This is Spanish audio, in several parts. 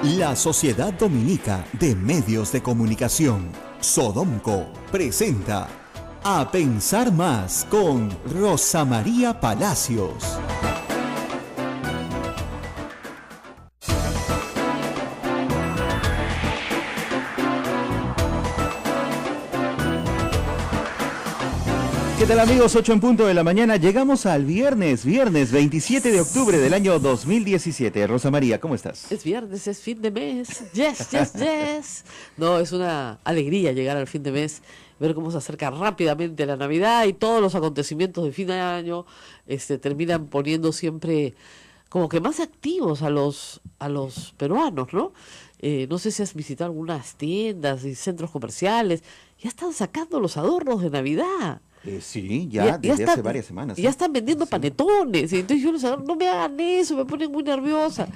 La Sociedad Dominica de Medios de Comunicación, Sodomco, presenta A Pensar Más con Rosa María Palacios. ¿Qué tal, amigos? 8 en punto de la mañana. Llegamos al viernes 27 de octubre del año 2017. Rosa María, ¿cómo estás? Es viernes, es fin de mes. Yes. No, es una alegría llegar al fin de mes, ver cómo se acerca rápidamente la Navidad y todos los acontecimientos de fin de año terminan poniendo siempre como que más activos a los peruanos, ¿no? No sé si has visitado algunas tiendas y centros comerciales. Ya están sacando los adornos de Navidad. Sí, desde hace varias semanas. Ya están vendiendo panetones. Y entonces yo les digo, no me hagan eso, me ponen muy nerviosa.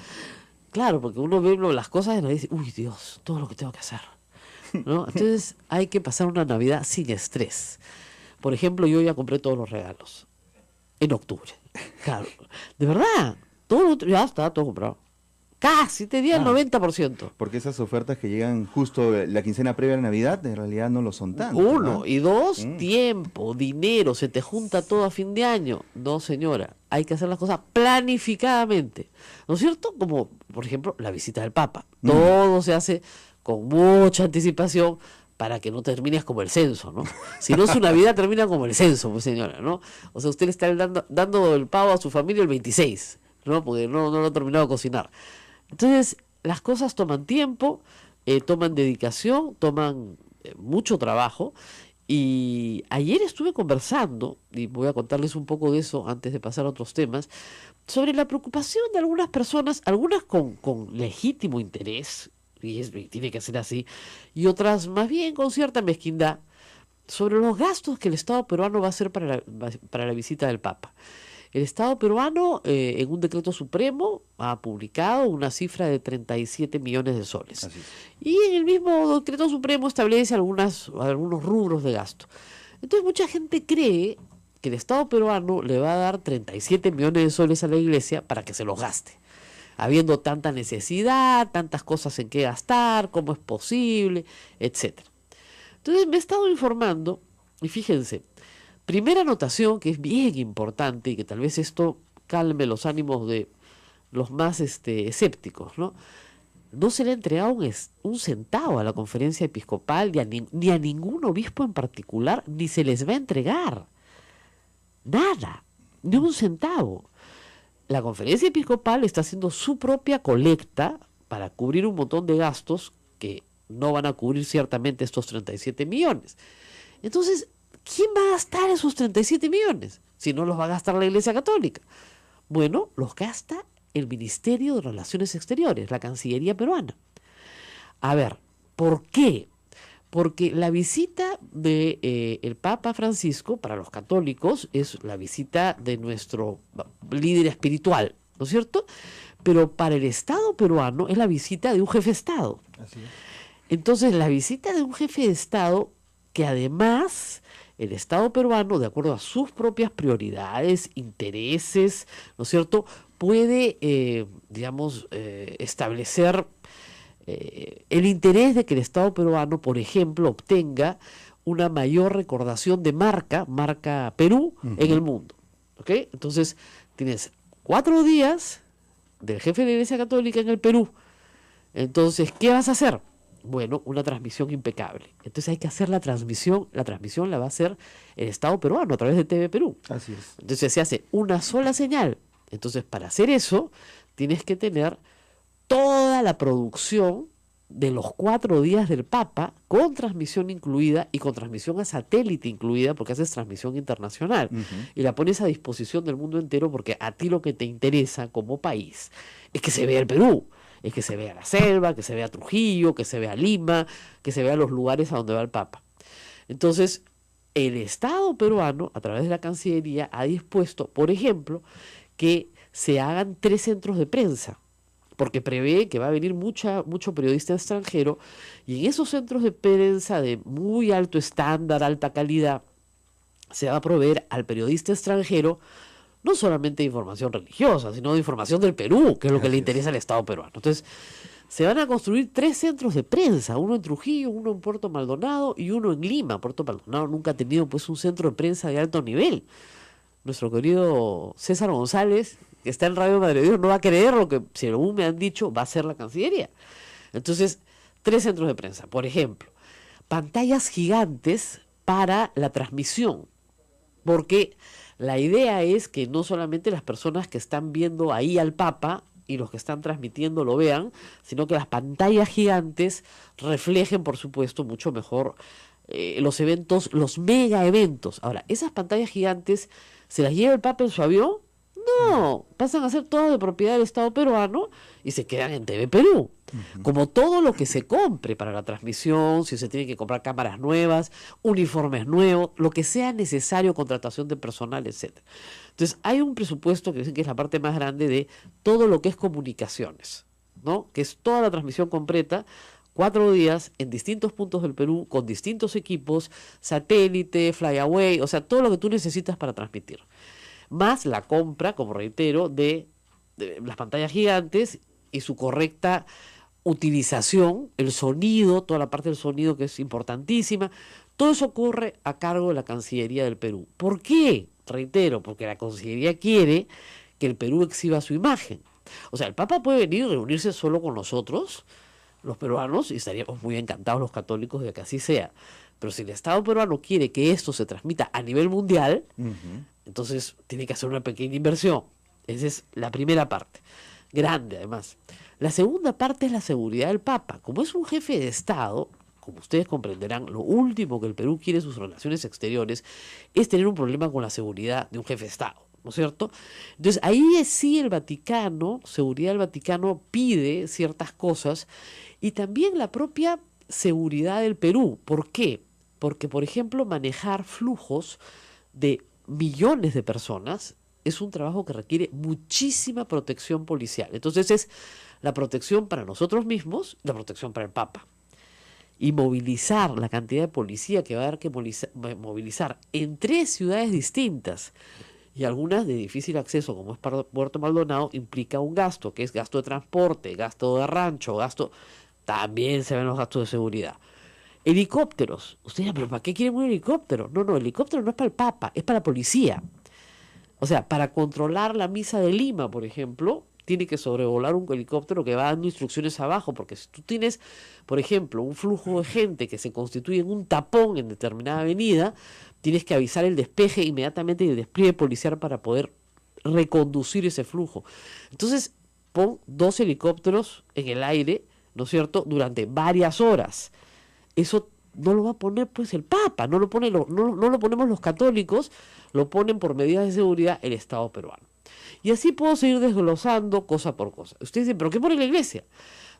Claro, porque uno ve las cosas y dice, uy, Dios, todo lo que tengo que hacer, ¿no? Entonces hay que pasar una Navidad sin estrés. Por ejemplo, yo ya compré todos los regalos en octubre. Claro, de verdad, ya está todo comprado. Casi, te di el 90%. Porque esas ofertas que llegan justo la quincena previa a la Navidad, en realidad no lo son tanto. Uno, ¿no? Y dos, tiempo, dinero, se te junta todo a fin de año. No, señora, hay que hacer las cosas planificadamente, ¿no es cierto? Como, por ejemplo, la visita del Papa. Todo se hace con mucha anticipación para que no termines como el censo, ¿no? Si no, su Navidad termina como el censo, pues, señora, ¿no? O sea, usted le está dando el pavo a su familia el 26, ¿no? Porque no lo ha terminado de cocinar. Entonces, las cosas toman tiempo, toman dedicación, toman mucho trabajo. Y ayer estuve conversando, y voy a contarles un poco de eso antes de pasar a otros temas, sobre la preocupación de algunas personas, algunas con legítimo interés, y tiene que ser así, y otras más bien con cierta mezquindad, sobre los gastos que el Estado peruano va a hacer para la visita del Papa. El Estado peruano, en un decreto supremo, ha publicado una cifra de 37 millones de soles. Así es. Y en el mismo decreto supremo establece algunos rubros de gasto. Entonces mucha gente cree que el Estado peruano le va a dar 37 millones de soles a la iglesia para que se los gaste. Habiendo tanta necesidad, tantas cosas en que gastar, cómo es posible, etc. Entonces me he estado informando y fíjense, primera anotación que es bien importante y que tal vez esto calme los ánimos de los más escépticos, ¿no? No se le ha entregado un centavo a la conferencia episcopal ni a ningún obispo en particular, ni se les va a entregar. Nada, ni un centavo. La conferencia episcopal está haciendo su propia colecta para cubrir un montón de gastos que no van a cubrir ciertamente estos 37 millones. Entonces, ¿quién va a gastar esos 37 millones? Si no los va a gastar la Iglesia Católica. Bueno, los gasta el Ministerio de Relaciones Exteriores, la Cancillería peruana. A ver, ¿por qué? Porque la visita de el Papa Francisco, para los católicos, es la visita de nuestro líder espiritual, ¿no es cierto? Pero para el Estado peruano es la visita de un jefe de Estado. Así es. Entonces, la visita de un jefe de Estado que además el Estado peruano, de acuerdo a sus propias prioridades, intereses, ¿no es cierto?, puede, establecer el interés de que el Estado peruano, por ejemplo, obtenga una mayor recordación de marca Perú en el mundo. ¿Ok? Entonces, tienes 4 días del jefe de la Iglesia Católica en el Perú. Entonces, ¿qué vas a hacer? Bueno, una transmisión impecable. Entonces hay que hacer la transmisión la va a hacer el Estado peruano a través de TV Perú. Así es. Entonces se hace una sola señal. Entonces para hacer eso tienes que tener toda la producción de los 4 días del Papa con transmisión incluida y con transmisión a satélite incluida porque haces transmisión internacional y la pones a disposición del mundo entero porque a ti lo que te interesa como país es que se vea el Perú. Es que se vea la selva, que se vea Trujillo, que se vea Lima, que se vea los lugares a donde va el Papa. Entonces, el Estado peruano, a través de la Cancillería, ha dispuesto, por ejemplo, que se hagan 3 centros de prensa, porque prevé que va a venir mucho periodista extranjero, y en esos centros de prensa de muy alto estándar, alta calidad, se va a proveer al periodista extranjero no solamente de información religiosa, sino de información del Perú, que es lo que le interesa al Estado peruano. Entonces, Se van a construir 3 centros de prensa, uno en Trujillo, uno en Puerto Maldonado y uno en Lima. Puerto Maldonado nunca ha tenido pues un centro de prensa de alto nivel. Nuestro querido César González, que está en Radio Madre Dios, no va a creer lo que, según me han dicho, va a ser la Cancillería. Entonces, 3 centros de prensa. Por ejemplo, pantallas gigantes para la transmisión, porque la idea es que no solamente las personas que están viendo ahí al Papa y los que están transmitiendo lo vean, sino que las pantallas gigantes reflejen, por supuesto, mucho mejor los eventos, los mega eventos. Ahora, esas pantallas gigantes, ¿se las lleva el Papa en su avión? No, pasan a ser todas de propiedad del Estado peruano y se quedan en TV Perú. Como todo lo que se compre para la transmisión, si se tienen que comprar cámaras nuevas, uniformes nuevos, lo que sea necesario, contratación de personal, etcétera. Entonces, hay un presupuesto que dicen que es la parte más grande de todo lo que es comunicaciones, ¿no? Que es toda la transmisión completa, 4 días en distintos puntos del Perú, con distintos equipos, satélite, flyaway, o sea, todo lo que tú necesitas para transmitir. Más la compra, como reitero, de las pantallas gigantes y su correcta utilización, el sonido, toda la parte del sonido que es importantísima. Todo eso corre a cargo de la Cancillería del Perú. ¿Por qué? Reitero, porque la Cancillería quiere que el Perú exhiba su imagen. O sea, el Papa puede venir y reunirse solo con nosotros, los peruanos, y estaríamos muy encantados los católicos de que así sea. Pero si el Estado peruano quiere que esto se transmita a nivel mundial, entonces tiene que hacer una pequeña inversión. Esa es la primera parte, grande además. La segunda parte es la seguridad del Papa. Como es un jefe de Estado, como ustedes comprenderán, lo último que el Perú quiere en sus relaciones exteriores es tener un problema con la seguridad de un jefe de Estado, ¿no es cierto? Entonces ahí es sí el Vaticano, seguridad del Vaticano pide ciertas cosas y también la propia seguridad del Perú. ¿Por qué? Porque, por ejemplo, manejar flujos de millones de personas es un trabajo que requiere muchísima protección policial. Entonces es la protección para nosotros mismos, la protección para el Papa. Y movilizar la cantidad de policía que va a haber que movilizar en 3 ciudades distintas y algunas de difícil acceso, como es Puerto Maldonado, implica un gasto, que es gasto de transporte, gasto de rancho, gasto... También se ven los gastos de seguridad. Helicópteros. Usted dirá, ¿pero para qué quieren un helicóptero? No, el helicóptero no es para el Papa, es para la policía. O sea, para controlar la misa de Lima, por ejemplo, tiene que sobrevolar un helicóptero que va dando instrucciones abajo, porque si tú tienes, por ejemplo, un flujo de gente que se constituye en un tapón en determinada avenida, tienes que avisar el despeje inmediatamente y el despliegue policial para poder reconducir ese flujo. Entonces, pon 2 helicópteros en el aire, ¿no es cierto?, durante varias horas. Eso no lo va a poner pues el Papa, no lo ponemos los católicos, lo ponen por medidas de seguridad el Estado peruano. Y así puedo seguir desglosando cosa por cosa. Ustedes dicen, ¿pero qué pone la Iglesia?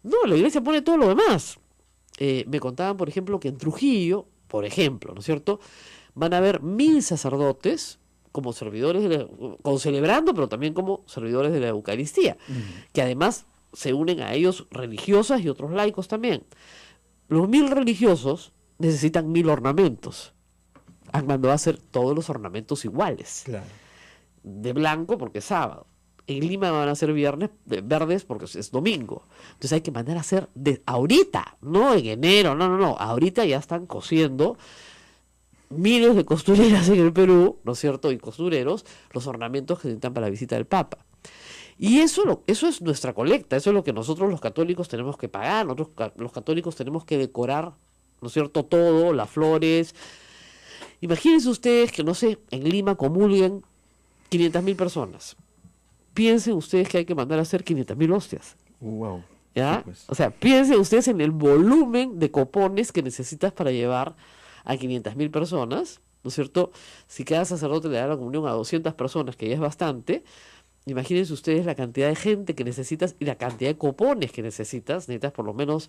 No, la Iglesia pone todo lo demás. Me contaban, por ejemplo, que en Trujillo, por ejemplo, ¿no es cierto?, van a haber 1000 sacerdotes como servidores, como celebrando, pero también como servidores de la Eucaristía, que además se unen a ellos religiosas y otros laicos también. Los 1000 religiosos necesitan 1000 ornamentos. Han mandado a hacer todos los ornamentos iguales. Claro. De blanco porque es sábado. En Lima van a ser verdes porque es domingo. Entonces hay que mandar a hacer ahorita, no en enero, no. Ahorita ya están cosiendo miles de costureras en el Perú, ¿no es cierto? Y costureros, los ornamentos que necesitan para la visita del Papa. Y eso es nuestra colecta, eso es lo que nosotros los católicos tenemos que pagar, nosotros los católicos tenemos que decorar, ¿no es cierto?, todo, las flores. Imagínense ustedes que, no sé, en Lima comulguen 500.000 personas. Piensen ustedes que hay que mandar a hacer 500.000 hostias. Wow. ¿Ya? Sí, pues. O sea, piensen ustedes en el volumen de copones que necesitas para llevar a 500.000 personas, ¿no es cierto? Si cada sacerdote le da la comunión a 200 personas, que ya es bastante, imagínense ustedes la cantidad de gente que necesitas y la cantidad de copones que necesitas. Necesitas por lo menos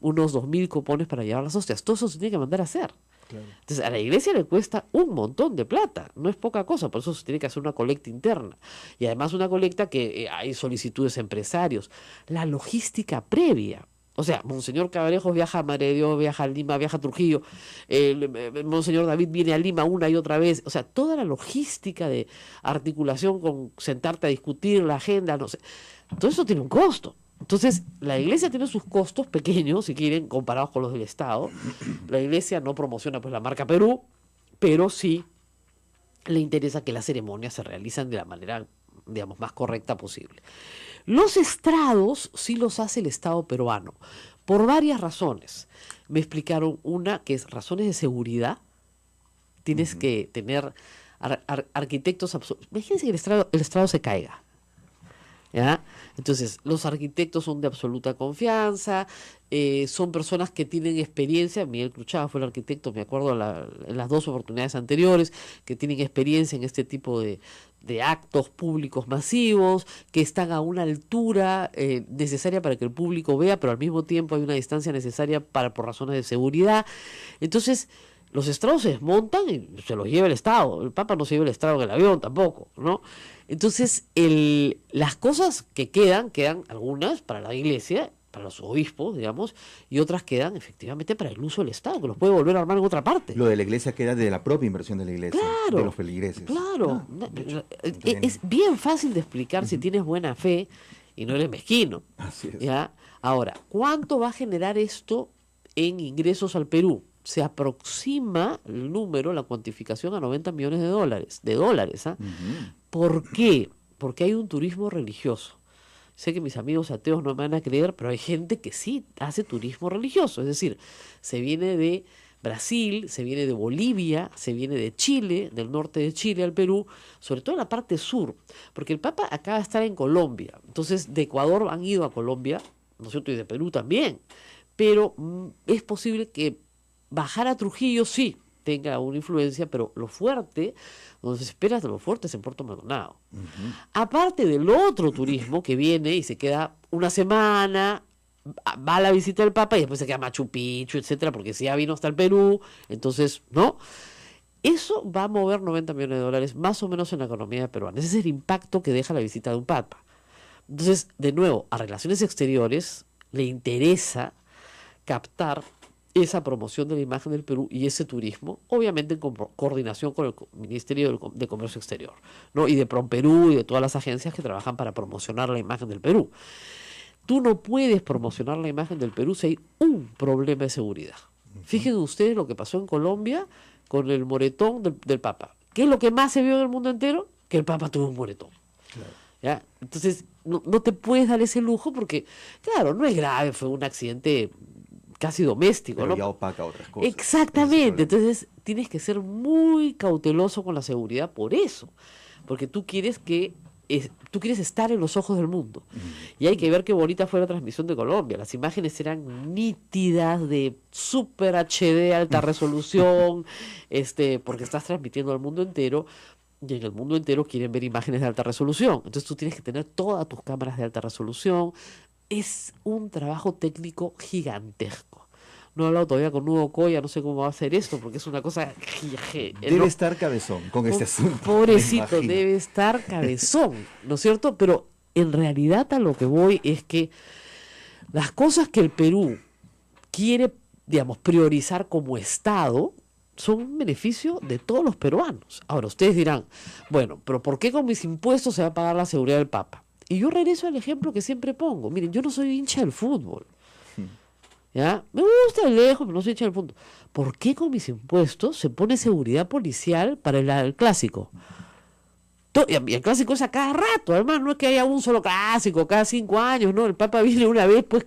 unos 2.000 copones para llevar las hostias. Todo eso se tiene que mandar a hacer. Claro. Entonces a la iglesia le cuesta un montón de plata, no es poca cosa, por eso se tiene que hacer una colecta interna. Y además una colecta que hay solicitudes a empresarios. La logística previa. O sea, Monseñor Cabarejos viaja a Madre de Dios, viaja a Lima, viaja a Trujillo, Monseñor David viene a Lima una y otra vez. O sea, toda la logística de articulación con sentarte a discutir la agenda, no sé. Todo eso tiene un costo. Entonces, la iglesia tiene sus costos pequeños, si quieren, comparados con los del Estado. La iglesia no promociona pues la marca Perú, pero sí le interesa que las ceremonias se realicen de la manera, digamos, más correcta posible. Los estrados sí los hace el Estado peruano, por varias razones. Me explicaron una, que es razones de seguridad. Tienes que tener arquitectos absolutos. Imagínense que el estrado se caiga. ¿Ya? Entonces, los arquitectos son de absoluta confianza, son personas que tienen experiencia. Miguel Cruchaga fue el arquitecto, me acuerdo, en las dos oportunidades anteriores, que tienen experiencia en este tipo de actos públicos masivos, que están a una altura necesaria para que el público vea, pero al mismo tiempo hay una distancia necesaria por razones de seguridad. Entonces, los estrados se desmontan y se los lleva el Estado. El Papa no se lleva el estrado en el avión tampoco, ¿no? Entonces, las cosas que quedan algunas para la iglesia, para los obispos, digamos, y otras quedan efectivamente para el uso del Estado, que los puede volver a armar en otra parte. Lo de la iglesia queda de la propia inversión de la iglesia, Claro, de los feligreses. Claro. Hecho, Es bien fácil de explicar si tienes buena fe y no eres mezquino. Así es. ¿Ya? Ahora, ¿cuánto va a generar esto en ingresos al Perú? Se aproxima el número, la cuantificación a 90 millones de dólares. ¿Ah? ¿Por qué? Porque hay un turismo religioso. Sé que mis amigos ateos no me van a creer, pero hay gente que sí hace turismo religioso. Es decir, se viene de Brasil, se viene de Bolivia, se viene de Chile, del norte de Chile al Perú, sobre todo en la parte sur, porque el Papa acaba de estar en Colombia. Entonces, de Ecuador han ido a Colombia, ¿no es cierto? Y de Perú también. Pero es posible que bajar a Trujillo sí tenga una influencia, pero lo fuerte, donde se espera de lo fuerte es en Puerto Maldonado. Aparte del otro turismo que viene y se queda una semana, va a la visita del Papa y después se queda Machu Picchu, etcétera, porque si ya vino hasta el Perú, entonces, ¿no? Eso va a mover 90 millones de dólares más o menos en la economía peruana. Ese es el impacto que deja la visita de un Papa. Entonces, de nuevo, a Relaciones Exteriores le interesa captar esa promoción de la imagen del Perú y ese turismo, obviamente en coordinación con el Ministerio de Comercio Exterior, ¿no? Y de PROMPERÚ y de todas las agencias que trabajan para promocionar la imagen del Perú. Tú no puedes promocionar la imagen del Perú si hay un problema de seguridad. Fíjense ustedes lo que pasó en Colombia con el moretón del Papa. ¿Qué es lo que más se vio en el mundo entero? Que el Papa tuvo un moretón. Claro. ¿Ya? Entonces, no te puedes dar ese lujo porque, claro, no es grave, fue un accidente casi doméstico, pero ¿no? ya opaca otras cosas. Exactamente, entonces tienes que ser muy cauteloso con la seguridad por eso, porque tú quieres estar en los ojos del mundo. Y hay que ver qué bonita fue la transmisión de Colombia. Las imágenes eran nítidas, de super HD, alta resolución, porque estás transmitiendo al mundo entero. Y en el mundo entero quieren ver imágenes de alta resolución. Entonces tú tienes que tener todas tus cámaras de alta resolución. Es un trabajo técnico gigantesco. No he hablado todavía con Hugo Coya, no sé cómo va a hacer esto, porque es una cosa... Debe estar cabezón con este asunto. Pobrecito, debe estar cabezón, ¿no es cierto? Pero en realidad a lo que voy es que las cosas que el Perú quiere, digamos, priorizar como Estado son un beneficio de todos los peruanos. Ahora, ustedes dirán, bueno, pero ¿por qué con mis impuestos se va a pagar la seguridad del Papa? Y yo regreso al ejemplo que siempre pongo. Miren, yo no soy hincha del fútbol. ¿Ya? Me gusta el lejos, pero no soy hincha del fútbol. ¿Por qué con mis impuestos se pone seguridad policial para el clásico? Y el clásico es a cada rato. Además, no es que haya un solo clásico cada 5 años, ¿no? El Papa viene una vez, pues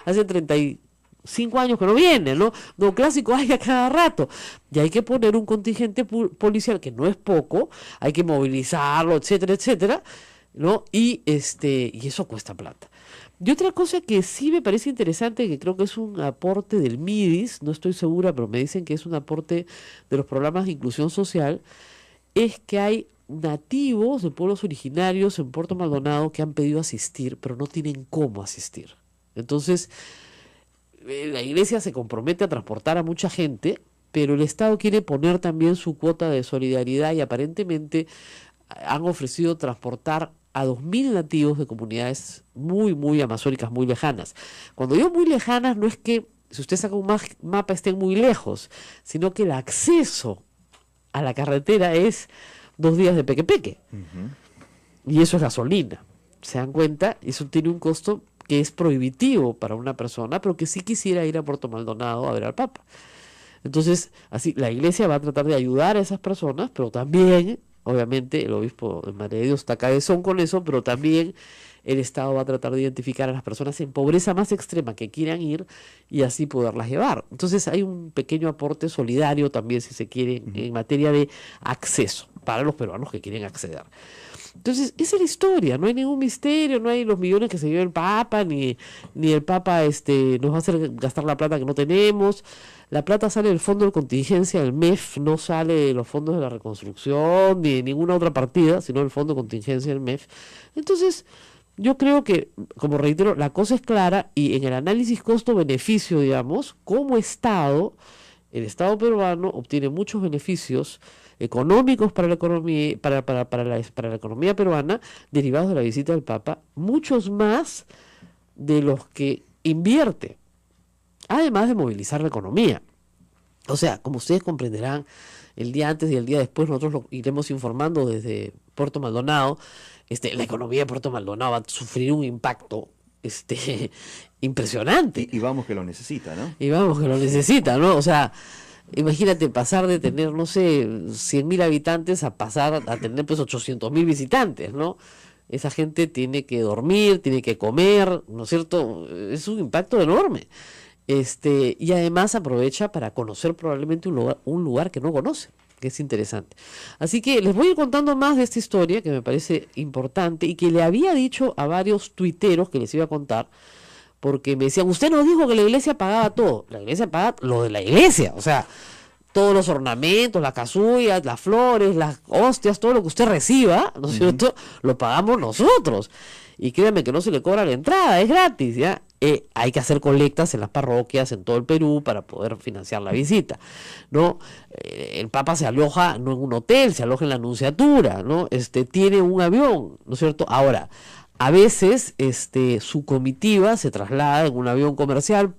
hace 35 años que no viene, ¿no? No, clásico hay a cada rato. Y hay que poner un contingente policial, que no es poco, hay que movilizarlo, etcétera, etcétera, ¿no? Y eso cuesta plata. Y otra cosa que sí me parece interesante, que creo que es un aporte del MIDIS, no estoy segura, pero me dicen que es un aporte de los programas de inclusión social, es que hay nativos de pueblos originarios en Puerto Maldonado que han pedido asistir, pero no tienen cómo asistir. Entonces, la iglesia se compromete a transportar a mucha gente, pero el Estado quiere poner también su cuota de solidaridad y aparentemente han ofrecido transportar a 2.000 nativos de comunidades muy, muy amazónicas, muy lejanas. Cuando digo muy lejanas, no es que si usted saca un mapa estén muy lejos, sino que el acceso a la carretera es 2 días de peque-peque. Y eso es gasolina. ¿Se dan cuenta? Eso tiene un costo que es prohibitivo para una persona, pero que sí quisiera ir a Puerto Maldonado a ver al Papa. Entonces, así la Iglesia va a tratar de ayudar a esas personas, pero también, obviamente, el obispo de Madre de Dios está cabezón con eso, pero también el Estado va a tratar de identificar a las personas en pobreza más extrema que quieran ir y así poderlas llevar. Entonces hay un pequeño aporte solidario también, si se quiere, en materia de acceso para los peruanos que quieren acceder. Entonces, esa es la historia, no hay ningún misterio, no hay los millones que se lleva el Papa, ni el Papa nos va a hacer gastar la plata que no tenemos. La plata sale del fondo de contingencia del MEF, no sale de los fondos de la reconstrucción, ni de ninguna otra partida, sino del fondo de contingencia del MEF. Entonces, yo creo que, como reitero, la cosa es clara y en el análisis costo-beneficio, digamos, como Estado, el Estado peruano obtiene muchos beneficios económicos para la economía, para la economía peruana, derivados de la visita del Papa, muchos más de los que invierte, además de movilizar la economía. O sea, como ustedes comprenderán, el día antes y el día después nosotros lo iremos informando desde Puerto Maldonado. La economía de Puerto Maldonado va a sufrir un impacto impresionante. Y vamos que lo necesita, ¿no? Y vamos que lo necesita, ¿no? O sea, imagínate pasar de tener, no sé, 100.000 habitantes a pasar a tener pues 800.000 visitantes, ¿no? Esa gente tiene que dormir, tiene que comer, ¿no es cierto? Es un impacto enorme. Y además aprovecha para conocer probablemente un lugar que no conoce, que es interesante. Así que les voy a ir contando más de esta historia que me parece importante y que le había dicho a varios tuiteros que les iba a contar, porque me decían, usted nos dijo que la iglesia pagaba todo. La iglesia paga lo de la iglesia, o sea, todos los ornamentos, las casullas, las flores, las hostias, todo lo que usted reciba, ¿no es cierto? Lo pagamos nosotros. Y créanme que no se le cobra la entrada, es gratis, ¿ya? Hay que hacer colectas en las parroquias en todo el Perú para poder financiar la visita, ¿no? El Papa se aloja no en un hotel, se aloja en la Nunciatura, ¿no? Tiene un avión, ¿no es cierto? Ahora, a veces su comitiva se traslada en un avión comercial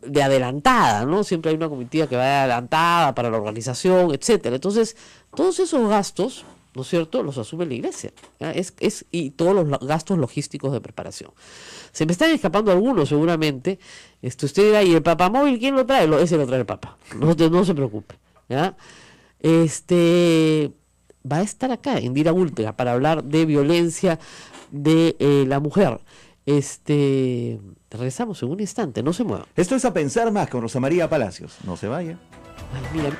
de adelantada, ¿no? Siempre hay una comitiva que va de adelantada para la organización, etcétera. Entonces, todos esos gastos, ¿no es cierto?, los asume la iglesia, ¿ya? Y todos los gastos logísticos de preparación. Se me están escapando algunos seguramente. Usted dirá, ¿y el papamóvil quién lo trae? Ese lo trae el Papa, no se preocupe, ¿ya? Va a estar acá en Dira Última para hablar de violencia de la mujer. Regresamos en un instante, no se muevan. Esto es A Pensar Más con Rosa María Palacios. No se vaya. Ay, mira.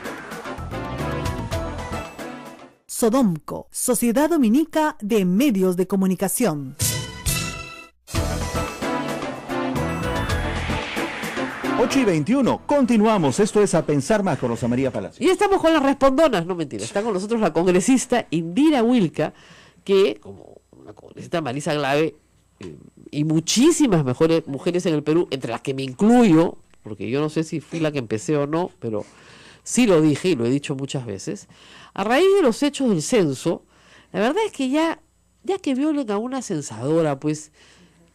Sodomco, Sociedad Dominica de Medios de Comunicación. 8:21, continuamos. Esto es A Pensar Más con Rosa María Palacios. Y estamos con las respondonas, no mentira. Está con nosotros la congresista Indira Wilca, que, como la congresista Marisa Glave, y muchísimas mejores mujeres en el Perú, entre las que me incluyo, porque yo no sé si fui la que empecé o no, pero sí lo dije y lo he dicho muchas veces, a raíz de los hechos del censo, la verdad es que ya que violen a una censadora, pues,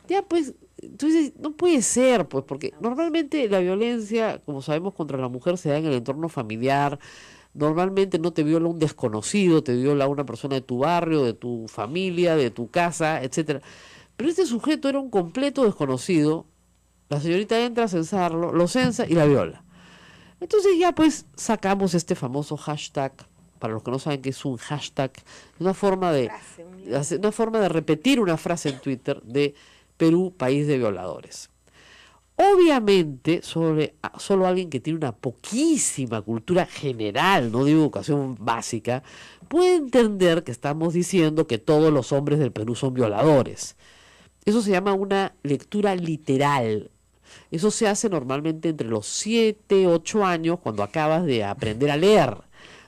ya pues, entonces no puede ser, pues, porque normalmente la violencia, como sabemos, contra la mujer se da en el entorno familiar. Normalmente no te viola un desconocido, te viola una persona de tu barrio, de tu familia, de tu casa, etcétera. Pero este sujeto era un completo desconocido. La señorita entra a censarlo, lo censa y la viola. Entonces ya pues sacamos este famoso hashtag. Para los que no saben qué es un hashtag, una forma de repetir una frase en Twitter de Perú, país de violadores. Obviamente, solo alguien que tiene una poquísima cultura general, no de educación básica, puede entender que estamos diciendo que todos los hombres del Perú son violadores. Eso se llama una lectura literal. Eso se hace normalmente entre los 7, 8 años, cuando acabas de aprender a leer.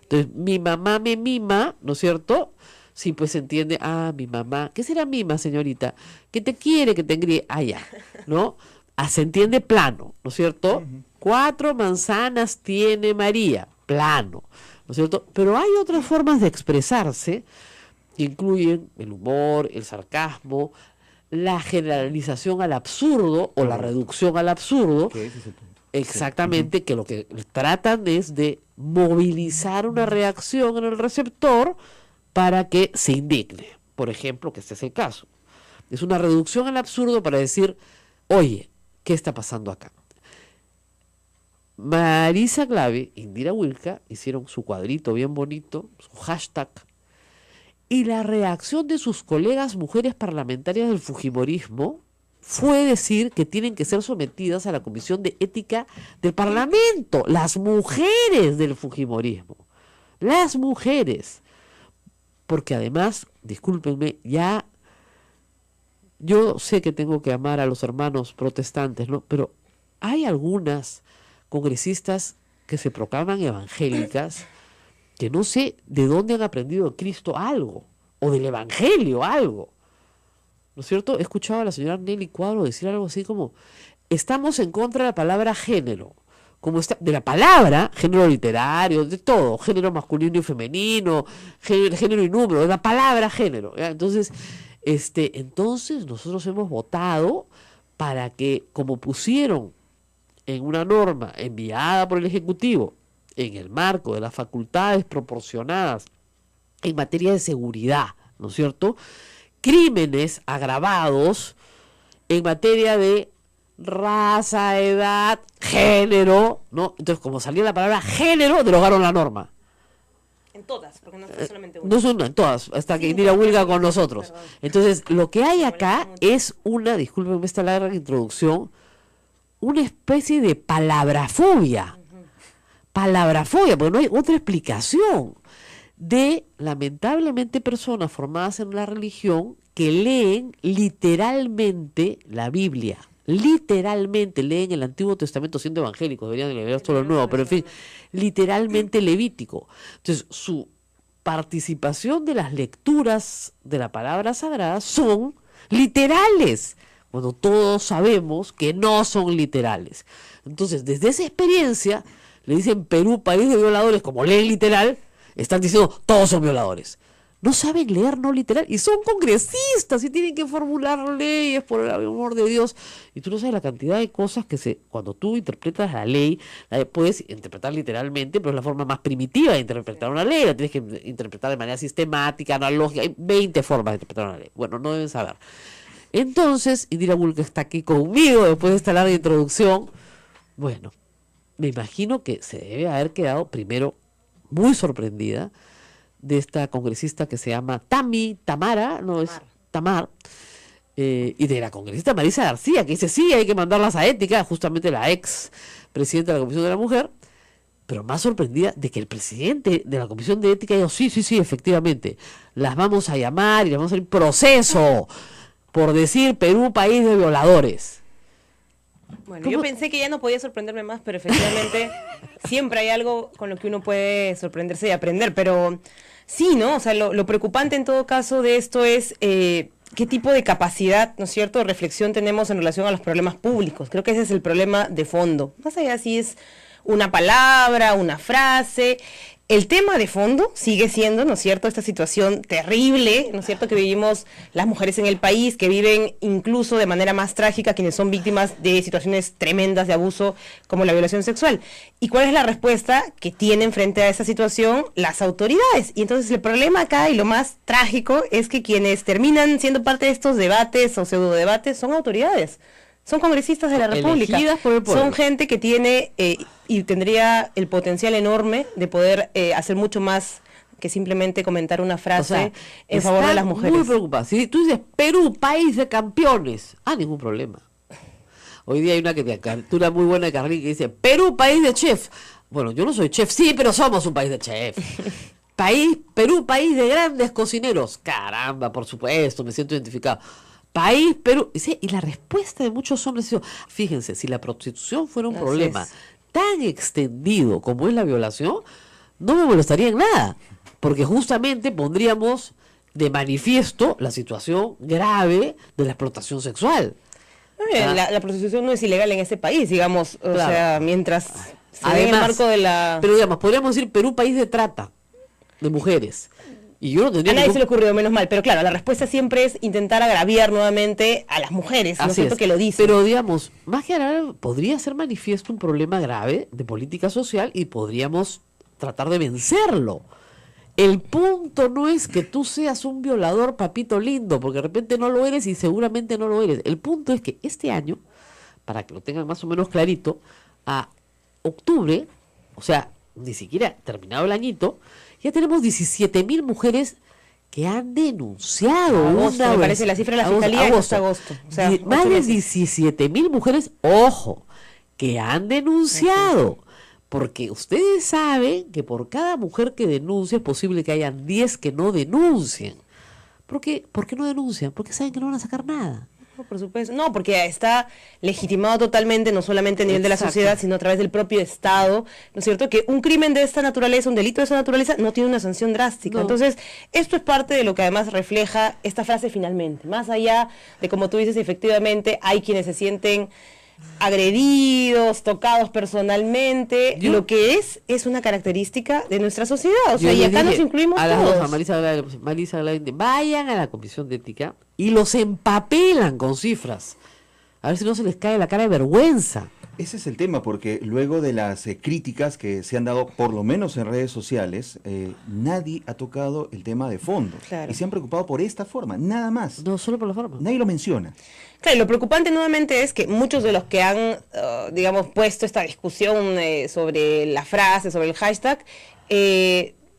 Entonces, mi mamá me mima, ¿no es cierto? Sí, pues se entiende, mi mamá, ¿qué será mima, señorita? Que te quiere, que te engríe, ya, ¿no? Se entiende plano, ¿no es cierto? 4 manzanas tiene María, plano, ¿no es cierto? Pero hay otras formas de expresarse que incluyen el humor, el sarcasmo, la generalización al absurdo o la reducción al absurdo. Que ese es el punto. Exactamente, que lo que tratan es de movilizar una reacción en el receptor para que se indigne, por ejemplo, que este es el caso. Es una reducción al absurdo para decir, oye, ¿qué está pasando acá? Marisa Clave, Indira Wilca hicieron su cuadrito bien bonito, su hashtag, y la reacción de sus colegas mujeres parlamentarias del fujimorismo fue decir que tienen que ser sometidas a la Comisión de Ética del Parlamento, las mujeres del fujimorismo, las mujeres, porque además, discúlpenme, ya yo sé que tengo que amar a los hermanos protestantes, ¿no? Pero hay algunas congresistas que se proclaman evangélicas que no sé de dónde han aprendido de Cristo algo, o del Evangelio algo, ¿no es cierto? He escuchado a la señora Nelly Cuadro decir algo así como, estamos en contra de la palabra género, como está, de la palabra, género literario, de todo, género masculino y femenino, género y número, de la palabra género, ¿ya? Entonces nosotros hemos votado para que, como pusieron en una norma enviada por el Ejecutivo, en el marco de las facultades proporcionadas en materia de seguridad, ¿no es cierto?, crímenes agravados en materia de raza, edad, género, ¿no? Entonces, como salía la palabra género, derogaron la norma. En todas, porque no fue solamente una. No son en todas, hasta que Indira Wilca con nosotros. Perdón. Entonces, lo que hay acá es una, discúlpenme esta larga introducción, una especie de palabrafobia. Palabrafobia, porque no hay otra explicación de, lamentablemente, personas formadas en la religión que leen literalmente la Biblia. Literalmente leen el Antiguo Testamento siendo evangélicos, deberían de leer todo lo nuevo, pero en fin, literalmente levítico. Entonces, su participación de las lecturas de la palabra sagrada son literales, cuando todos sabemos que no son literales. Entonces, desde esa experiencia, le dicen Perú, país de violadores, como leen literal, están diciendo todos son violadores. No saben leer no literal y son congresistas y tienen que formular leyes, por el amor de Dios. Y tú no sabes la cantidad de cosas que cuando tú interpretas la ley, la puedes interpretar literalmente, pero es la forma más primitiva de interpretar una ley. La tienes que interpretar de manera sistemática, analógica. Hay 20 formas de interpretar una ley. Bueno, no deben saber. Entonces, Indira Wilca está aquí conmigo después de esta larga introducción. Bueno, me imagino que se debe haber quedado primero muy sorprendida de esta congresista que se llama Tamara, no es Tamar, y de la congresista Marisa García, que dice, sí, hay que mandarlas a ética, justamente la ex presidenta de la Comisión de la Mujer, pero más sorprendida de que el presidente de la Comisión de Ética dijo, sí, efectivamente, las vamos a llamar y las vamos a hacer proceso por decir Perú, país de violadores. Bueno, yo pensé que ya no podía sorprenderme más, pero efectivamente siempre hay algo con lo que uno puede sorprenderse y aprender, pero sí, ¿no? O sea, lo preocupante en todo caso de esto es qué tipo de capacidad, ¿no es cierto?, de reflexión tenemos en relación a los problemas públicos. Creo que ese es el problema de fondo. Más allá si es una palabra, una frase. El tema de fondo sigue siendo, ¿no es cierto?, esta situación terrible, ¿no es cierto?, que vivimos las mujeres en el país, que viven incluso de manera más trágica quienes son víctimas de situaciones tremendas de abuso como la violación sexual. ¿Y cuál es la respuesta que tienen frente a esa situación las autoridades? Y entonces el problema acá y lo más trágico es que quienes terminan siendo parte de estos debates o pseudo debates son autoridades. Son congresistas de la República, por el pueblo. Son gente que tiene y tendría el potencial enorme de poder hacer mucho más que simplemente comentar una frase en favor de las mujeres. Muy preocupada. Si tú dices Perú, país de campeones, ningún problema. Hoy día hay una caricatura muy buena de Carlín que dice Perú, país de chef. Bueno, yo no soy chef, sí, pero somos un país de chef. Perú, país de grandes cocineros. Caramba, por supuesto, me siento identificado. País, Perú. Y la respuesta de muchos hombres es, fíjense, si la prostitución fuera un problema tan extendido como es la violación, no me molestaría en nada, porque justamente pondríamos de manifiesto la situación grave de la explotación sexual. La prostitución no es ilegal en ese país, digamos, o sea, mientras se ve en el marco de la... Pero digamos, podríamos decir Perú, país de trata de mujeres. Y yo no tendría a nadie se le ocurrió, menos mal, pero claro, la respuesta siempre es intentar agraviar nuevamente a las mujeres, ¿no es cierto?, que lo dicen. Pero digamos, más que nada, podría ser manifiesto un problema grave de política social y podríamos tratar de vencerlo. El punto no es que tú seas un violador, papito lindo, porque de repente no lo eres y seguramente no lo eres. El punto es que este año, para que lo tengan más o menos clarito, a octubre, o sea, ni siquiera terminado el añito, ya tenemos 17.000 mujeres que han denunciado. Agosto, me parece la cifra de la fiscalía es agosto. O sea, más de 17.000 mujeres, ojo, que han denunciado. Porque ustedes saben que por cada mujer que denuncia es posible que hayan 10 que no denuncien. ¿Por qué no denuncian? Porque saben que no van a sacar nada. No, por supuesto. No, porque está legitimado totalmente, no solamente a nivel de la sociedad, sino a través del propio Estado, ¿no es cierto? Que un crimen de esta naturaleza, un delito de esta naturaleza, no tiene una sanción drástica. No. Entonces, esto es parte de lo que además refleja esta frase finalmente. Más allá de, como tú dices, efectivamente, hay quienes se sienten agredidos, tocados personalmente, lo que es una característica de nuestra sociedad, o sea, y acá nos incluimos a las todos. dos, a Marisa Gladys, vayan a la comisión de ética y los empapelan con cifras, a ver si no se les cae la cara de vergüenza. Ese es el tema, porque luego de las críticas que se han dado, por lo menos en redes sociales, nadie ha tocado el tema de fondo. Claro. Y se han preocupado por esta forma, nada más. No, solo por la forma. Nadie lo menciona. Claro, y lo preocupante nuevamente es que muchos de los que han, digamos, puesto esta discusión sobre la frase, sobre el hashtag,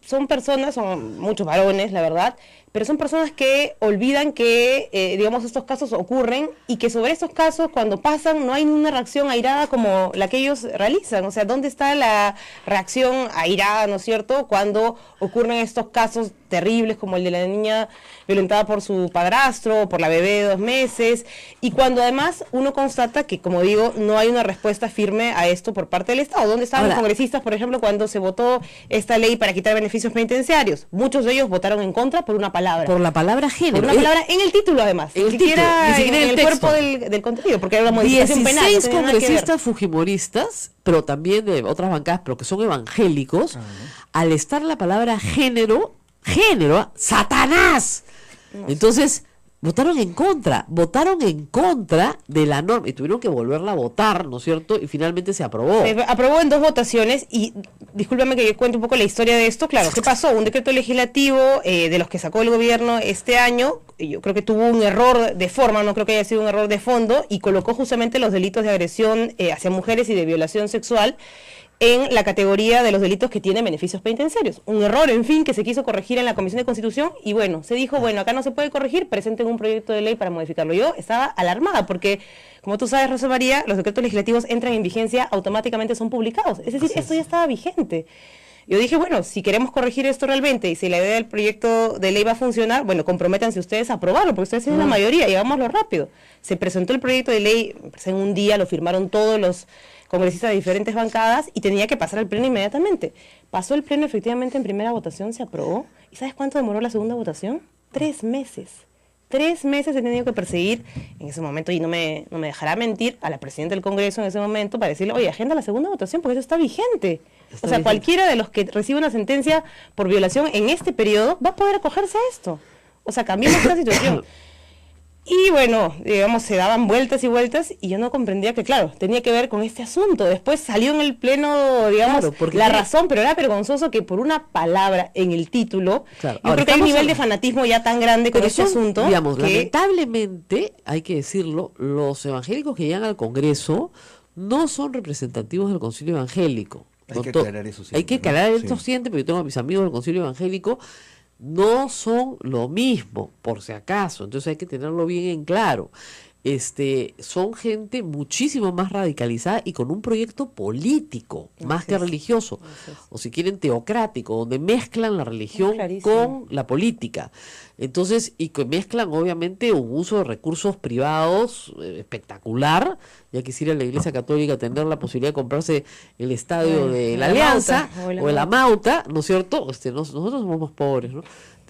son personas, son muchos varones, la verdad, pero son personas que olvidan que, digamos, estos casos ocurren y que sobre estos casos, cuando pasan, no hay ninguna reacción airada como la que ellos realizan. O sea, ¿dónde está la reacción airada, no es cierto?, cuando ocurren estos casos terribles como el de la niña violentada por su padrastro, por la bebé de 2 meses, y cuando además uno constata que, como digo, no hay una respuesta firme a esto por parte del Estado. ¿Dónde estaban los congresistas, por ejemplo, cuando se votó esta ley para quitar beneficios penitenciarios? Muchos de ellos votaron en contra por una palabra. Por la palabra género. Por una palabra en el título, además. En el Ni título, siquiera ni siquiera en en el el cuerpo texto. del contenido, porque era una modificación penal. 16 no tenía nada que ver. congresistas fujimoristas, pero también de otras bancadas, pero que son evangélicos, al estar la palabra género, ¡Satanás! Entonces, votaron en contra de la norma y tuvieron que volverla a votar, ¿no es cierto? Y finalmente se aprobó. Se aprobó en 2 votaciones y discúlpame que yo cuente un poco la historia de esto. Claro, ¿qué pasó? Un decreto legislativo de los que sacó el gobierno este año, yo creo que tuvo un error de forma, no creo que haya sido un error de fondo, y colocó justamente los delitos de agresión hacia mujeres y de violación sexual en la categoría de los delitos que tienen beneficios penitenciarios. Un error, en fin, que se quiso corregir en la Comisión de Constitución y bueno, se dijo, bueno, acá no se puede corregir, presenten un proyecto de ley para modificarlo. Yo estaba alarmada porque, como tú sabes, Rosa María, los decretos legislativos entran en vigencia, automáticamente son publicados. Es decir, esto ya estaba vigente. Yo dije, bueno, si queremos corregir esto realmente y si la idea del proyecto de ley va a funcionar, bueno, comprométanse ustedes a aprobarlo, porque ustedes tienen la mayoría y hagámoslo rápido. Se presentó el proyecto de ley, en un día lo firmaron todos los congresistas de diferentes bancadas y tenía que pasar al pleno inmediatamente. Pasó el pleno, efectivamente, en primera votación se aprobó. ¿Y sabes cuánto demoró la segunda votación? 3 meses. 3 meses he tenido que perseguir en ese momento, y no me dejará mentir, a la presidenta del Congreso en ese momento para decirle, oye, agenda la segunda votación porque eso está vigente. O sea, cualquiera de los que recibe una sentencia por violación en este periodo va a poder acogerse a esto. O sea, cambiamos esta situación. Y bueno, digamos, se daban vueltas y vueltas y yo no comprendía que, claro, tenía que ver con este asunto. Después salió en el pleno, digamos, la razón, pero era vergonzoso que por una palabra en el título, yo creo que hay un nivel de fanatismo ya tan grande con este asunto. Digamos, lamentablemente, hay que decirlo, los evangélicos que llegan al Congreso no son representativos del Concilio Evangélico. Hay que aclarar eso siempre. Hay que aclarar esto siempre, porque yo tengo a mis amigos del Concilio Evangélico, no son lo mismo, por si acaso, entonces hay que tenerlo bien en claro. Son gente muchísimo más radicalizada y con un proyecto político, más que religioso, o si quieren teocrático, donde mezclan la religión con la política. Entonces, y que mezclan obviamente un uso de recursos privados espectacular. Ya quisiera la Iglesia Católica tener la posibilidad de comprarse el estadio de la Alianza o de la Mauta, ¿no es cierto? Nosotros somos más pobres, ¿no?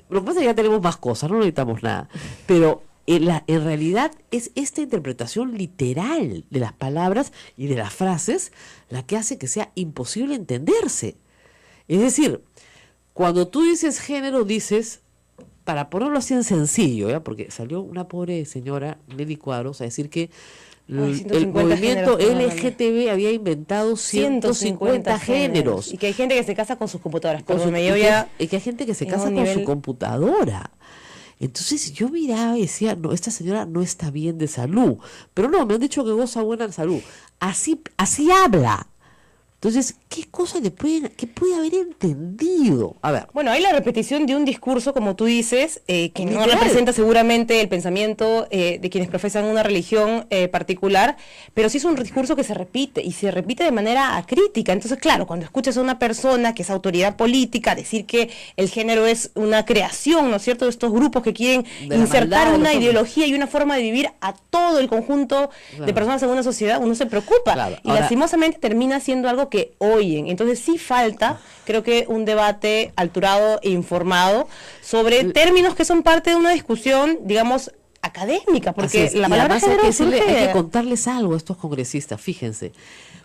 Lo que pasa es que ya tenemos más cosas, no necesitamos nada. Pero en realidad es esta interpretación literal de las palabras y de las frases la que hace que sea imposible entenderse. Es decir, cuando tú dices género, dices, para ponerlo así en sencillo, ¿ya? Porque salió una pobre señora, Nelly Cuadros, a decir que Ay, El 150 movimiento géneros, LGTB había inventado 150 géneros. Y que hay gente que se casa con sus computadoras. Con Perdón, su- me y llevo que, ya y que hay gente que se en casa un con su nivel- computadora. Entonces yo miraba y decía, no, esta señora no está bien de salud. Pero no, me han dicho que goza buena salud. Así habla. Entonces, ¿qué cosa qué puede haber entendido? A ver, Bueno, hay la repetición de un discurso, como tú dices, que no Literal. representa seguramente el pensamiento de quienes profesan una religión particular, pero sí es un discurso que se repite, y se repite de manera acrítica. Entonces, claro, cuando escuchas a una persona que es autoridad política decir que el género es una creación, ¿no es cierto?, de estos grupos que quieren De la insertar maldad de los una hombres. ideología y una forma de vivir a todo el conjunto de Claro. personas en una sociedad, uno se preocupa. Claro, Y ahora- lastimosamente termina siendo algo que oyen. Entonces sí falta, creo que, un debate alturado e informado sobre términos que son parte de una discusión, digamos, académica, así porque es. la Y palabra además hay género que decirle- surge hay que de- contarles algo a estos congresistas, fíjense.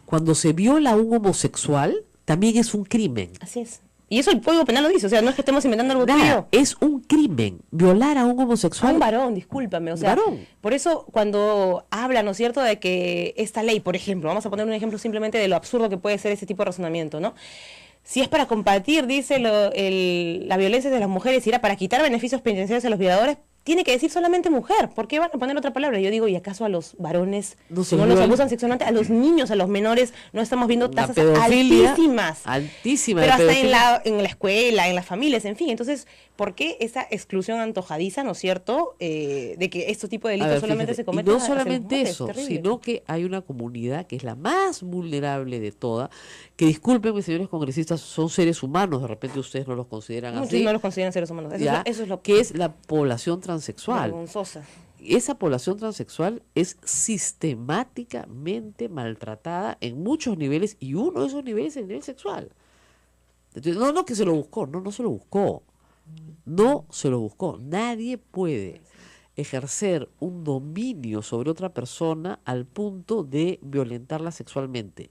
Cuando se viola a un homosexual, también es un crimen. Así es. Y eso el Código Penal lo dice, o sea, no es que estemos inventando algo Nada, tuyo. es un crimen. Violar a un A homosexual. un varón, discúlpame, o sea, Varón. por eso cuando hablan, ¿no es cierto?, de que esta ley, por ejemplo, vamos a poner un ejemplo simplemente de lo absurdo que puede ser ese tipo de razonamiento, ¿no? Si es para combatir, dice, la violencia de las mujeres, y era para quitar beneficios penitenciarios a los violadores, tiene que decir solamente mujer. ¿Por qué van a poner otra palabra? Yo digo, ¿y acaso a los varones No se no los violan. abusan sexualmente? A los niños, a los menores, no estamos viendo La tasas pedofilia, altísimas. altísima Pero de hasta pedofilia. en la escuela, en las familias, en fin. Entonces, ¿por qué esa exclusión antojadiza, ¿no es cierto?, de que este tipo de A delitos ver, solamente fíjate, se cometen y no hacia las solamente mujeres, eso, terrible. sino que hay una comunidad que es la más vulnerable de toda, que disculpen, mis señores congresistas, son seres humanos, de repente ustedes no los consideran Muchos así, no los consideran seres humanos. ¿ya? Eso es lo que es la población transexual. vergonzosa. Esa población transexual es sistemáticamente maltratada en muchos niveles, y uno de esos niveles es el nivel sexual. Entonces, no que se lo buscó, no se lo buscó. No se lo buscó. Nadie puede ejercer un dominio sobre otra persona al punto de violentarla sexualmente.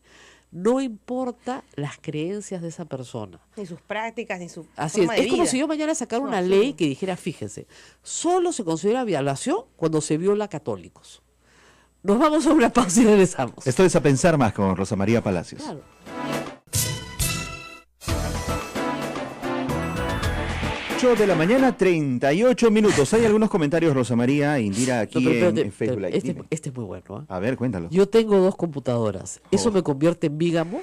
No importa las creencias de esa persona. Ni sus prácticas, ni su Así es. forma de Es como vida. si yo mañana sacara No, una absurdo. ley que dijera, fíjense, solo se considera violación cuando se viola a católicos. Nos vamos a una pausa y regresamos. Esto es A Pensar Más con Rosa María Palacios. Claro. 8 de la mañana, 38 minutos. Hay algunos comentarios, Rosa María e Indira, aquí No, pero en espérate, Facebook Live. este, Dime. este es muy bueno. ¿Ah? A ver, cuéntalo. Yo tengo 2 computadoras. ¿Eso Oh. me convierte en bígamo?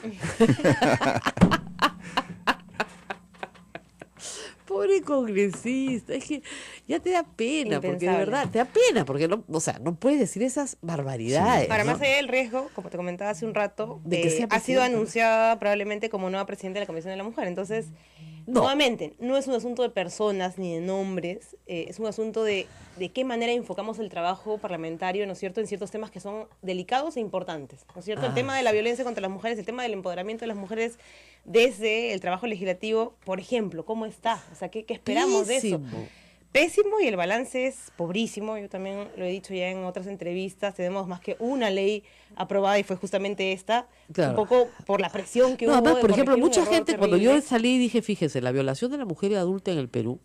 Pobre congresista, es que ya te da pena, porque de Impensable. verdad, te da pena, porque no, o sea, no puedes decir esas barbaridades. Ahora, ¿no? más allá del riesgo, como te comentaba hace un rato, De que sea ha sido presidenta. anunciada probablemente como nueva presidenta de la Comisión de la Mujer. Entonces, No. nuevamente, no es un asunto de personas ni de nombres, es un asunto de qué manera enfocamos el trabajo parlamentario, ¿no es cierto?, en ciertos temas que son delicados e importantes, ¿no es cierto? El Ah, tema de la violencia contra las mujeres, el tema del empoderamiento de las mujeres desde el trabajo legislativo, por ejemplo, ¿cómo está? O sea, ¿qué esperamos de eso? Pésimo. Pésimo, y el balance es pobrísimo. Yo también lo he dicho ya en otras entrevistas, tenemos más que una ley aprobada, y fue justamente esta, Claro. un poco por la presión que No, hubo. además, de por ejemplo, corregir un mucha error gente, cuando yo terrible. salí, dije, fíjese, la violación de la mujer adulta en el Perú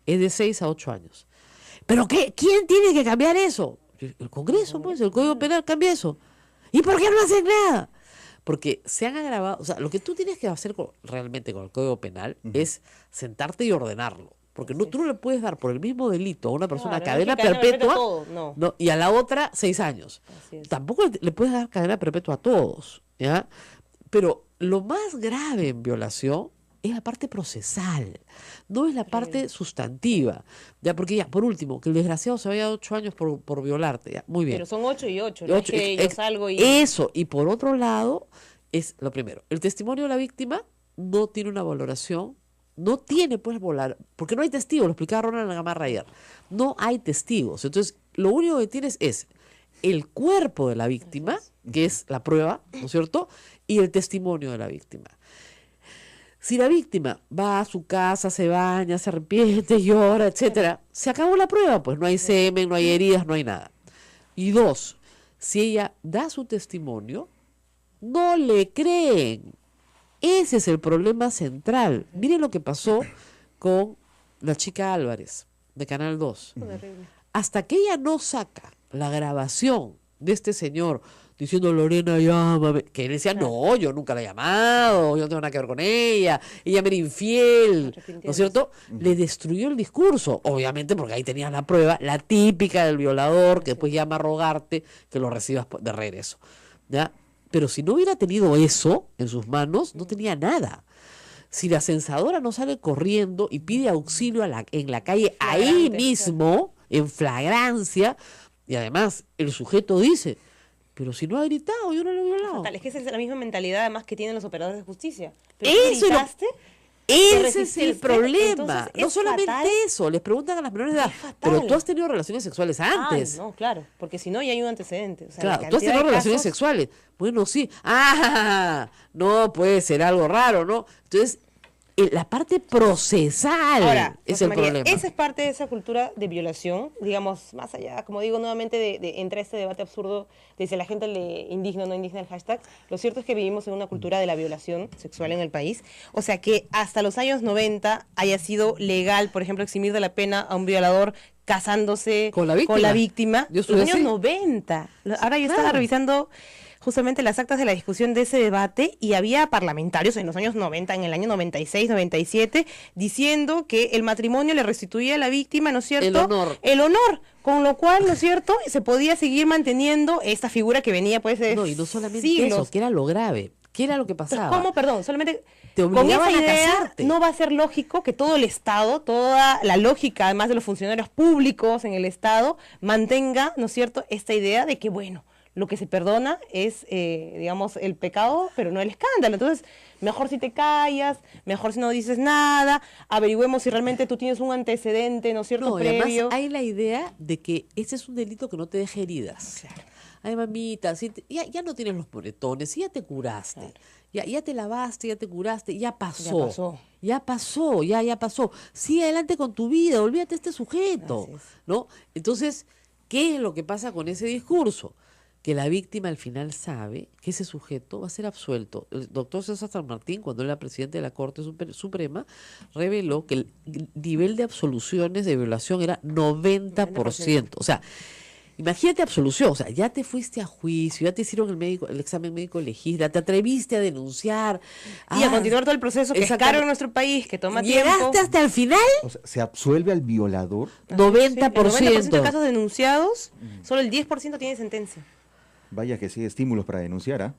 es de 6 a 8 años. ¿Pero qué? ¿Quién tiene que cambiar eso? El Congreso, pues, el Código Penal cambia eso. ¿Y por qué no hacen nada? Porque se han agravado, o sea, lo que tú tienes que hacer realmente con el Código Penal es sentarte y ordenarlo. Porque tú no le puedes dar por el mismo delito a una persona Claro, no es cadena que cadena perpetua perpetua, todo, no. y a la otra 6 años. Así es. Tampoco le puedes dar cadena perpetua a todos, ¿ya? Pero lo más grave en violación es la parte procesal, no es la parte sustantiva. Ya, porque ya, por último, que el desgraciado se vaya 8 años por violarte, ya, muy bien. Pero son 8 y 8, no es Ocho, que yo salgo y... Eso, y por otro lado, es lo primero, el testimonio de la víctima no tiene una valoración, no tiene pues volar, porque no hay testigos, lo explicaba Ronald Gamarra ayer, no hay testigos, entonces lo único que tienes es el cuerpo de la víctima, que es la prueba, ¿no es cierto?, y el testimonio de la víctima. Si la víctima va a su casa, se baña, se arrepiente, llora, etcétera, se acabó la prueba, pues no hay semen, no hay heridas, no hay nada. Y 2, si ella da su testimonio, no le creen. Ese es el problema central. Miren lo que pasó con la chica Álvarez, de Canal 2. Terrible. Hasta que ella no saca la grabación de este señor diciendo Lorena, llámame, que él decía, no, yo nunca la he llamado, yo no tengo nada que ver con ella me era infiel, ¿no es cierto? Le destruyó el discurso, obviamente porque ahí tenías la prueba, la típica del violador, que después llama a rogarte que lo recibas de regreso, ¿ya? Pero si no hubiera tenido eso en sus manos, no tenía nada. Si la censadora no sale corriendo y pide auxilio en la calle, ahí mismo, en flagrancia, y además el sujeto dice, pero si no ha gritado, yo no lo he violado. Total, es que esa es la misma mentalidad además que tienen los operadores de justicia. Pero Eso gritaste, ese es el problema. entonces No es solamente fatal. eso, les preguntan a las menores de edad, Es fatal. pero tú has tenido relaciones sexuales antes. Ay, no, claro, porque si no ya hay un antecedente. O sea, Claro, la tú has cantidad tenido de relaciones casos- sexuales. Bueno, sí. Ah, no puede ser algo raro, ¿no? Entonces, la parte procesal Ahora, es Rosa el María, problema. esa es parte de esa cultura de violación, digamos, más allá, como digo nuevamente, de entre este debate absurdo de si a la gente le indigna o no indigna el hashtag. Lo cierto es que vivimos en una cultura de la violación sexual en el país. O sea, que hasta los años 90 haya sido legal, por ejemplo, eximir de la pena a un violador casándose Con la víctima. Yo Los estuve años así. 90. Ahora yo estaba Claro. revisando justamente las actas de la discusión de ese debate y había parlamentarios en los años 90, en el año 96, 97, diciendo que el matrimonio le restituía a la víctima, ¿no es cierto? El honor. El honor, con lo cual, ¿no es cierto? Se podía seguir manteniendo esta figura que venía pues de No, y no solamente siglos. eso, que era lo grave. ¿Qué era lo que Pero pasaba? ¿cómo? Perdón, solamente Te con obligaban esa a idea casarte. no va a ser lógico que todo el Estado, toda la lógica, además de los funcionarios públicos en el Estado, mantenga, ¿no es cierto?, esta idea de que, bueno, lo que se perdona es, digamos, el pecado, pero no el escándalo. Entonces, mejor si te callas, mejor si no dices nada, averigüemos si realmente tú tienes un antecedente, ¿no es cierto?, No, y además previo. hay la idea de que ese es un delito que no te deje heridas. Ay, mamita, ya no tienes los moretones, si ya te curaste, ya te lavaste, ya te curaste, ya pasó. Ya pasó. Sigue adelante con tu vida, olvídate de este sujeto, Así es. ¿no? Entonces, ¿qué es lo que pasa con ese discurso? Que la víctima al final sabe que ese sujeto va a ser absuelto. El doctor César San Martín, cuando era presidente de la Corte Suprema, reveló que el nivel de absoluciones de violación era 90%. O sea, imagínate absolución, o sea, ya te fuiste a juicio, ya te hicieron el examen médico legista, te atreviste a denunciar. Y a continuar todo el proceso que es exactamente. caro en nuestro país, que toma ¿Llegaste tiempo. hasta el final? O sea, se absuelve al violador. 90%. El 90% de casos denunciados, solo el 10% tiene sentencia. Vaya que sí, estímulos para denunciar, ¿ah?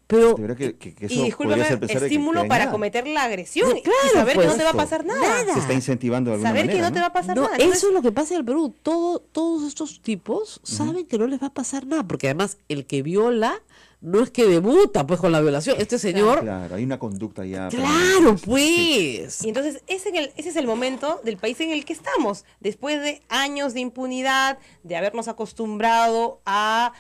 Pero De verdad que eso Y discúlpame, podría ser pensar de que estímulo hay para nada. cometer la agresión Claro, y saber pues, que no te va a esto, pasar nada. Se está incentivando de alguna Saber manera, que no te va a pasar no, nada. Entonces, eso es lo que pasa en el Perú. Todos estos tipos saben que no les va a pasar nada, porque además el que viola no es que debuta pues con la violación. Este señor, Claro, hay una conducta ya. claro, pues. Y entonces ese es el momento del país en el que estamos, después de años de impunidad, de habernos acostumbrado a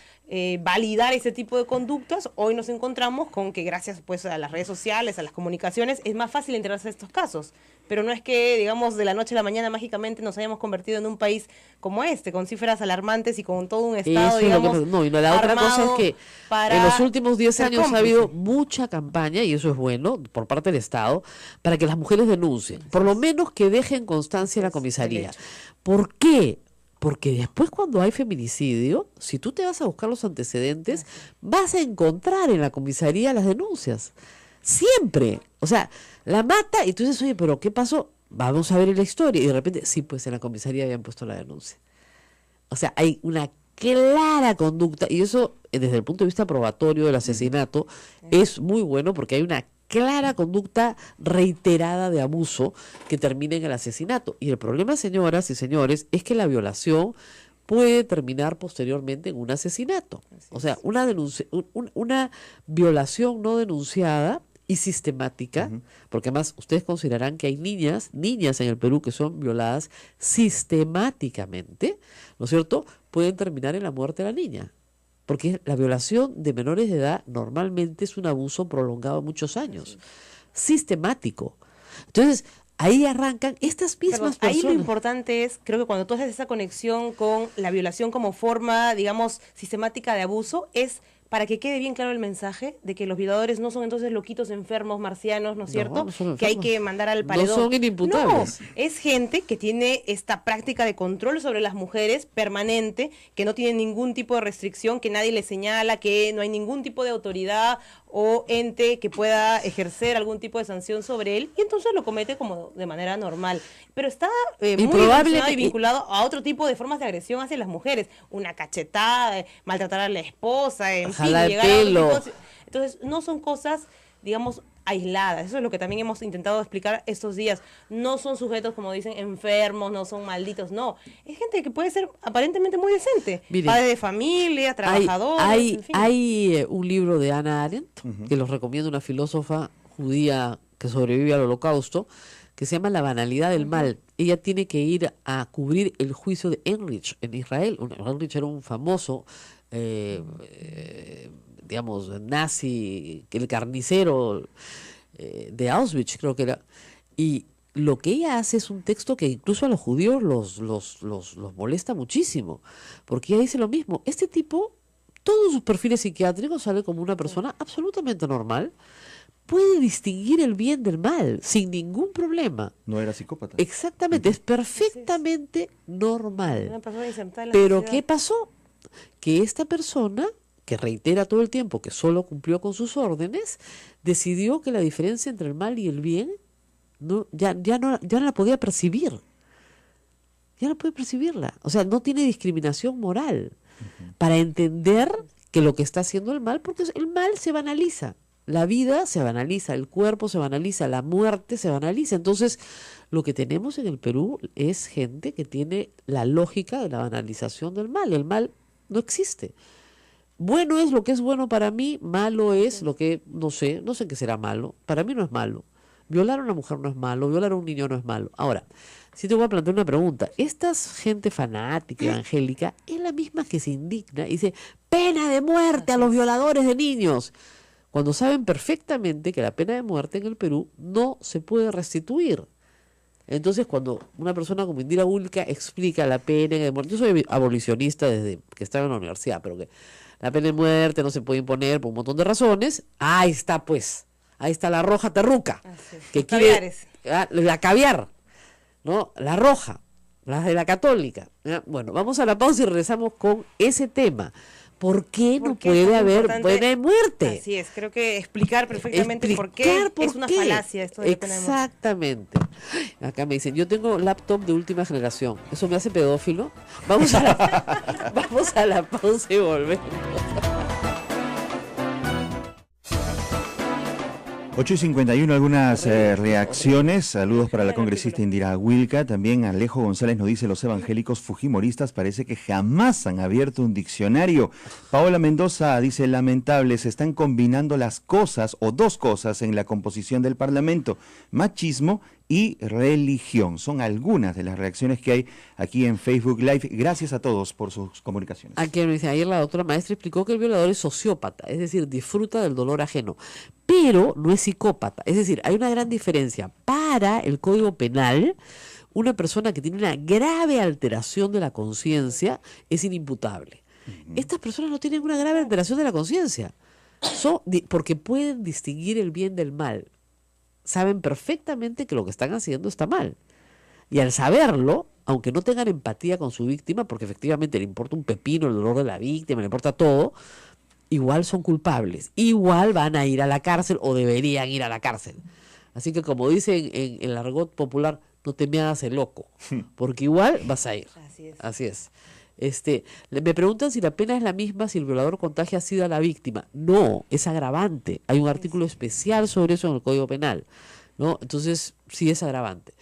validar ese tipo de conductas. Hoy nos encontramos con que gracias pues a las redes sociales, a las comunicaciones, es más fácil enterarse de estos casos. Pero no es que, digamos, de la noche a la mañana mágicamente nos hayamos convertido en un país como este, con cifras alarmantes y con todo un Estado, Eso es lo que digamos, pasa. No, y la otra cosa es armado que para en los últimos 10 ser años ha cómplice. habido mucha campaña, y eso es bueno, por parte del Estado, para que las mujeres denuncien. Por lo menos que dejen constancia en la comisaría. ¿Por qué? Porque después cuando hay feminicidio, si tú te vas a buscar los antecedentes, vas a encontrar en la comisaría las denuncias. Siempre. O sea, la mata y tú dices, oye, pero ¿qué pasó? Vamos a ver la historia. Y de repente, sí, pues en la comisaría habían puesto la denuncia. O sea, hay una clara conducta, y eso desde el punto de vista probatorio del asesinato es muy bueno porque hay una clara conducta reiterada de abuso que termina en el asesinato. Y el problema, señoras y señores, es que la violación puede terminar posteriormente en un asesinato. O sea, una violación no denunciada y sistemática, porque además ustedes considerarán que hay niñas en el Perú que son violadas sistemáticamente, ¿no es cierto? Pueden terminar en la muerte de la niña. Porque la violación de menores de edad normalmente es un abuso prolongado de muchos años, sistemático. Entonces, ahí arrancan estas mismas Perdón, ahí lo personas. importante es, creo que cuando tú haces esa conexión con la violación como forma, digamos, sistemática de abuso, es para que quede bien claro el mensaje de que los violadores no son entonces loquitos enfermos marcianos, ¿no es cierto? No son que hay enfermos. que mandar al paredón. No son inimputables. No, es gente que tiene esta práctica de control sobre las mujeres permanente, que no tiene ningún tipo de restricción, que nadie le señala, que no hay ningún tipo de autoridad o ente que pueda ejercer algún tipo de sanción sobre él, y entonces lo comete como de manera normal. Pero está muy relacionado y vinculado a otro tipo de formas de agresión hacia las mujeres, una cachetada, maltratar a la esposa, en fin, Jalar llegar pelo. a otro tipo. Entonces, no son cosas, digamos, aisladas. Eso es lo que también hemos intentado explicar estos días. No son sujetos, como dicen, enfermos, no son malditos, no. Es gente que puede ser aparentemente muy decente. Miren, padre de familia, trabajadores, en fin. Hay un libro de Hannah Arendt, que los recomiendo, una filósofa judía que sobrevive al Holocausto, que se llama La banalidad del mal. Ella tiene que ir a cubrir el juicio de Heinrich en Israel. Heinrich era un famoso digamos, nazi, el carnicero de Auschwitz, creo que era. Y lo que ella hace es un texto que incluso a los judíos los molesta muchísimo, porque ella dice lo mismo. Este tipo, todos sus perfiles psiquiátricos, sale como una persona absolutamente normal, puede distinguir el bien del mal sin ningún problema. No era psicópata. Exactamente, es perfectamente normal. Una persona insertada en la Pero sociedad. ¿qué pasó? Que esta persona, que reitera todo el tiempo que solo cumplió con sus órdenes, decidió que la diferencia entre el mal y el bien ya no la podía percibir. Ya no puede percibirla. O sea, no tiene discriminación moral para entender que lo que está haciendo el mal, porque el mal se banaliza. La vida se banaliza, el cuerpo se banaliza, la muerte se banaliza. Entonces, lo que tenemos en el Perú es gente que tiene la lógica de la banalización del mal. El mal no existe. Bueno es lo que es bueno para mí, malo es lo que, no sé qué será malo. Para mí no es malo. Violar a una mujer no es malo, violar a un niño no es malo. Ahora, si te voy a plantear una pregunta. Esta gente fanática, evangélica, es la misma que se indigna y dice, pena de muerte a los violadores de niños, cuando saben perfectamente que la pena de muerte en el Perú no se puede restituir. Entonces, cuando una persona como Indira Ulca explica la pena de muerte, yo soy abolicionista desde que estaba en la universidad, pero que la pena de muerte no se puede imponer por un montón de razones, ahí está pues, ahí está la roja terruca, que quiere la caviar, ¿no? La roja, la de la católica. ¿Ya? Bueno, vamos a la pausa y regresamos con ese tema. ¿Por qué no puede haber pena de muerte? Así es, creo que explicar perfectamente por qué es una falacia esto de la pena de muerte. Exactamente. Acá me dicen, yo tengo laptop de última generación. ¿Eso me hace pedófilo? Vamos a la pausa y volvemos. 8:51, algunas reacciones. Saludos para la congresista Indira Wilca. También Alejo González nos dice, los evangélicos fujimoristas parece que jamás han abierto un diccionario. Paola Mendoza dice, lamentable, se están combinando las cosas o dos cosas en la composición del Parlamento, machismo y religión. Son algunas de las reacciones que hay aquí en Facebook Live. Gracias a todos por sus comunicaciones. Aquí me dice, ayer la doctora maestra explicó que el violador es sociópata, es decir, disfruta del dolor ajeno, pero no es psicópata. Es decir, hay una gran diferencia. Para el Código Penal, una persona que tiene una grave alteración de la conciencia es inimputable. Estas personas no tienen una grave alteración de la conciencia, porque pueden distinguir el bien del mal. Saben perfectamente que lo que están haciendo está mal. Y al saberlo, aunque no tengan empatía con su víctima, porque efectivamente le importa un pepino el dolor de la víctima, le importa todo, igual son culpables. Igual van a ir a la cárcel o deberían ir a la cárcel. Así que como dicen en el argot popular, no te me hagas el loco, porque igual vas a ir. Así es. Así es. Me preguntan si la pena es la misma si el violador contagia SIDA a la víctima. No, es agravante. Hay un artículo especial sobre eso en el Código Penal, ¿no? Entonces, sí es agravante.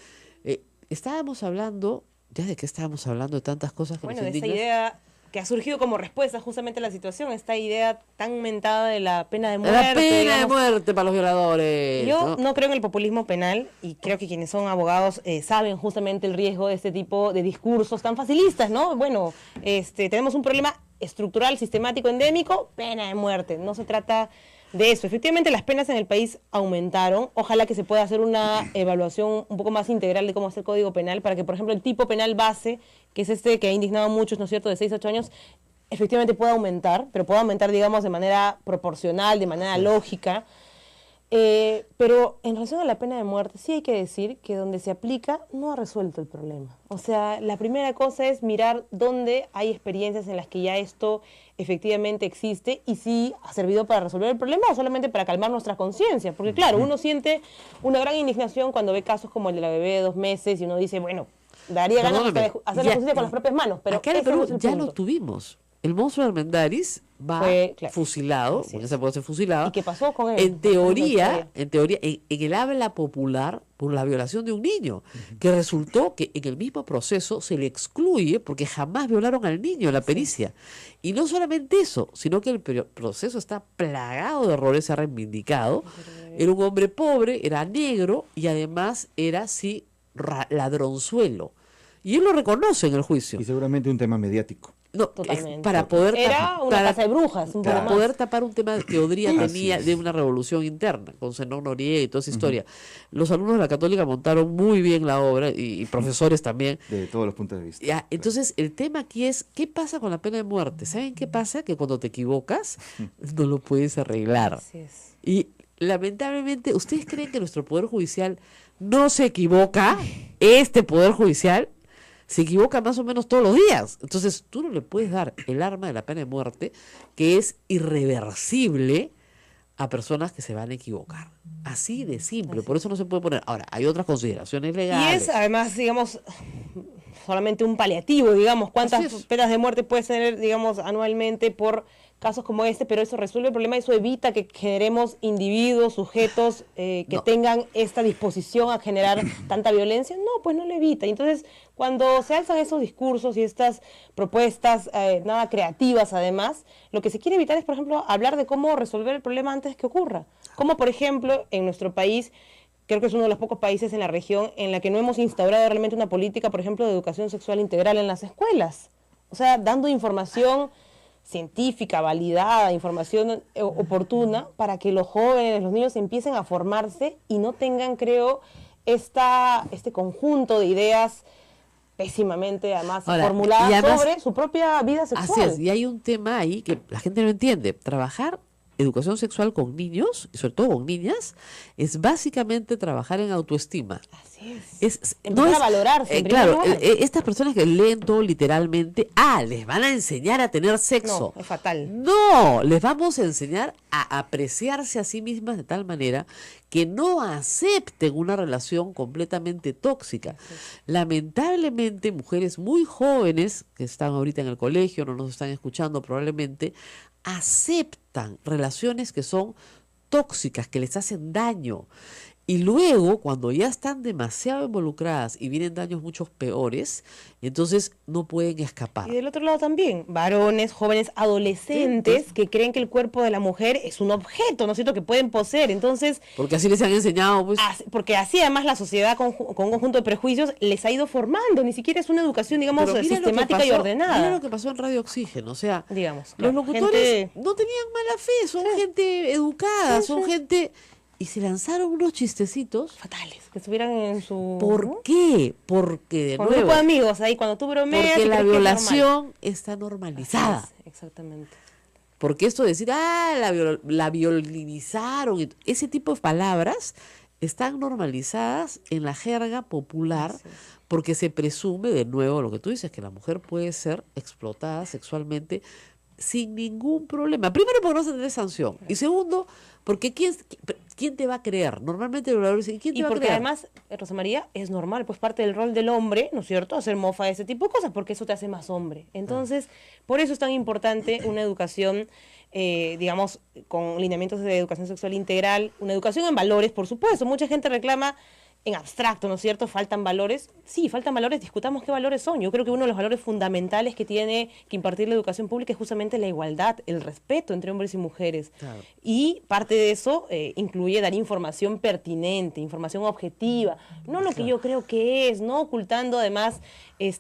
Estábamos hablando, ¿ya de qué estábamos hablando? De tantas cosas que Bueno, nos de esta indignan. idea que ha surgido como respuesta justamente a la situación, esta idea tan mentada de la pena de muerte. La pena digamos. de muerte para los violadores. Yo no creo en el populismo penal y creo que quienes son abogados saben justamente el riesgo de este tipo de discursos tan facilistas, ¿no? Bueno, tenemos un problema estructural, sistemático, endémico, pena de muerte. No se trata de eso. Efectivamente, las penas en el país aumentaron. Ojalá que se pueda hacer una evaluación un poco más integral de cómo es el Código Penal para que, por ejemplo, el tipo penal base, que es este que ha indignado a muchos, ¿no es cierto?, de 6 a 8 años, efectivamente puede aumentar, pero puede aumentar, digamos, de manera proporcional, de manera lógica. Pero en relación a la pena de muerte, sí hay que decir que donde se aplica no ha resuelto el problema. O sea, la primera cosa es mirar dónde hay experiencias en las que ya esto efectivamente existe y si ha servido para resolver el problema o solamente para calmar nuestra conciencia. Porque claro, uno siente una gran indignación cuando ve casos como el de la bebé de 2 meses y uno dice, bueno, daría ganas de hacer la justicia con las propias manos, pero acá en el ese no Perú es el ya punto. lo tuvimos. El monstruo de Armendáriz Fue, claro, fusilado, así porque es. se puede ser fusilado. ¿Y qué pasó con él? En teoría, en el habla popular, por la violación de un niño, que resultó que en el mismo proceso se le excluye porque jamás violaron al niño en la pericia. Y no solamente eso, sino que el proceso está plagado de errores, se ha reivindicado. Era un hombre pobre, era negro y además era, sí, ladronzuelo. Y él lo reconoce en el juicio. Y seguramente un tema mediático. No, Totalmente. para poder Era una casa de brujas, un para poco más. poder tapar un tema que Odría Así tenía es. de una revolución interna, con Zenón Noriega y toda esa historia. Los alumnos de la Católica montaron muy bien la obra, y profesores también. De todos los puntos de vista. Ya, entonces, el tema aquí es, ¿qué pasa con la pena de muerte? ¿Saben qué pasa? Que cuando te equivocas, no lo puedes arreglar. Así es. Y lamentablemente, ¿ustedes creen que nuestro Poder Judicial no se equivoca? Este Poder Judicial se equivoca más o menos todos los días. Entonces, tú no le puedes dar el arma de la pena de muerte, que es irreversible, a personas que se van a equivocar. Así de simple. Por eso no se puede poner. Ahora, hay otras consideraciones Y legales. es, además, digamos, solamente un paliativo, digamos, cuántas Así es. penas de muerte puedes tener, digamos, anualmente por casos como este, pero eso resuelve el problema, eso evita que generemos individuos, sujetos que No. tengan esta disposición a generar tanta violencia. No, pues no lo evita. Y entonces, cuando se alzan esos discursos y estas propuestas nada creativas, además, lo que se quiere evitar es, por ejemplo, hablar de cómo resolver el problema antes que ocurra. Como, por ejemplo, en nuestro país, creo que es uno de los pocos países en la región en la que no hemos instaurado realmente una política, por ejemplo, de educación sexual integral en las escuelas. O sea, dando información científica, validada, información oportuna para que los jóvenes, los niños empiecen a formarse y no tengan, creo, este conjunto de ideas pésimamente, además, Ahora, formuladas y además, sobre su propia vida sexual. Así es, y hay un tema ahí que la gente no entiende. Trabajar educación sexual con niños, y sobre todo con niñas, es básicamente trabajar en autoestima. Así es. No Empezar es a valorarse, en primer claro, lugar. estas personas que leen todo literalmente, les van a enseñar a tener sexo. No, es fatal. No, les vamos a enseñar a apreciarse a sí mismas de tal manera que no acepten una relación completamente tóxica. Lamentablemente, mujeres muy jóvenes que están ahorita en el colegio, no nos están escuchando probablemente, aceptan relaciones que son tóxicas, que les hacen daño. Y luego, cuando ya están demasiado involucradas y vienen daños mucho peores, entonces no pueden escapar. Y del otro lado también, varones, jóvenes, adolescentes que creen que el cuerpo de la mujer es un objeto, ¿no es cierto?, que pueden poseer. Entonces, Porque así les han enseñado, pues. porque así además la sociedad con un conjunto de prejuicios les ha ido formando, ni siquiera es una educación, digamos, Pero mira lo que sistemática y pasó- ordenada. Mira lo que pasó en Radio Oxígeno, o sea, Digamos, los claro, locutores gente- no tenían mala fe, son gente educada, Sí, son sí. gente... Y se lanzaron unos chistecitos. Fatales, que estuvieran en su... ¿Por ¿no? qué? Porque, de Con un nuevo, grupo de amigos ahí, cuando tú bromeas... porque y la crees que es normal. violación está normalizada. Así es, exactamente. Porque esto de decir, la violinizaron, ese tipo de palabras están normalizadas en la jerga popular, Así es. porque se presume, de nuevo, lo que tú dices, que la mujer puede ser explotada sexualmente sin ningún problema. Primero, porque no se tiene sanción. Y segundo, porque ¿quién te va a creer? Normalmente el violador dice, ¿quién te Y va a porque creer? además, Rosa María, es normal, pues parte del rol del hombre, ¿no es cierto?, hacer mofa de ese tipo de cosas, porque eso te hace más hombre. Entonces, por eso es tan importante una educación, digamos, con lineamientos de educación sexual integral, una educación en valores, por supuesto. Mucha gente reclama en abstracto, ¿no es cierto?, faltan valores. Sí, faltan valores, discutamos qué valores son. Yo creo que uno de los valores fundamentales que tiene que impartir la educación pública es justamente la igualdad, el respeto entre hombres y mujeres. Claro. Y parte de eso incluye dar información pertinente, información objetiva, no lo que yo creo que es, no ocultando además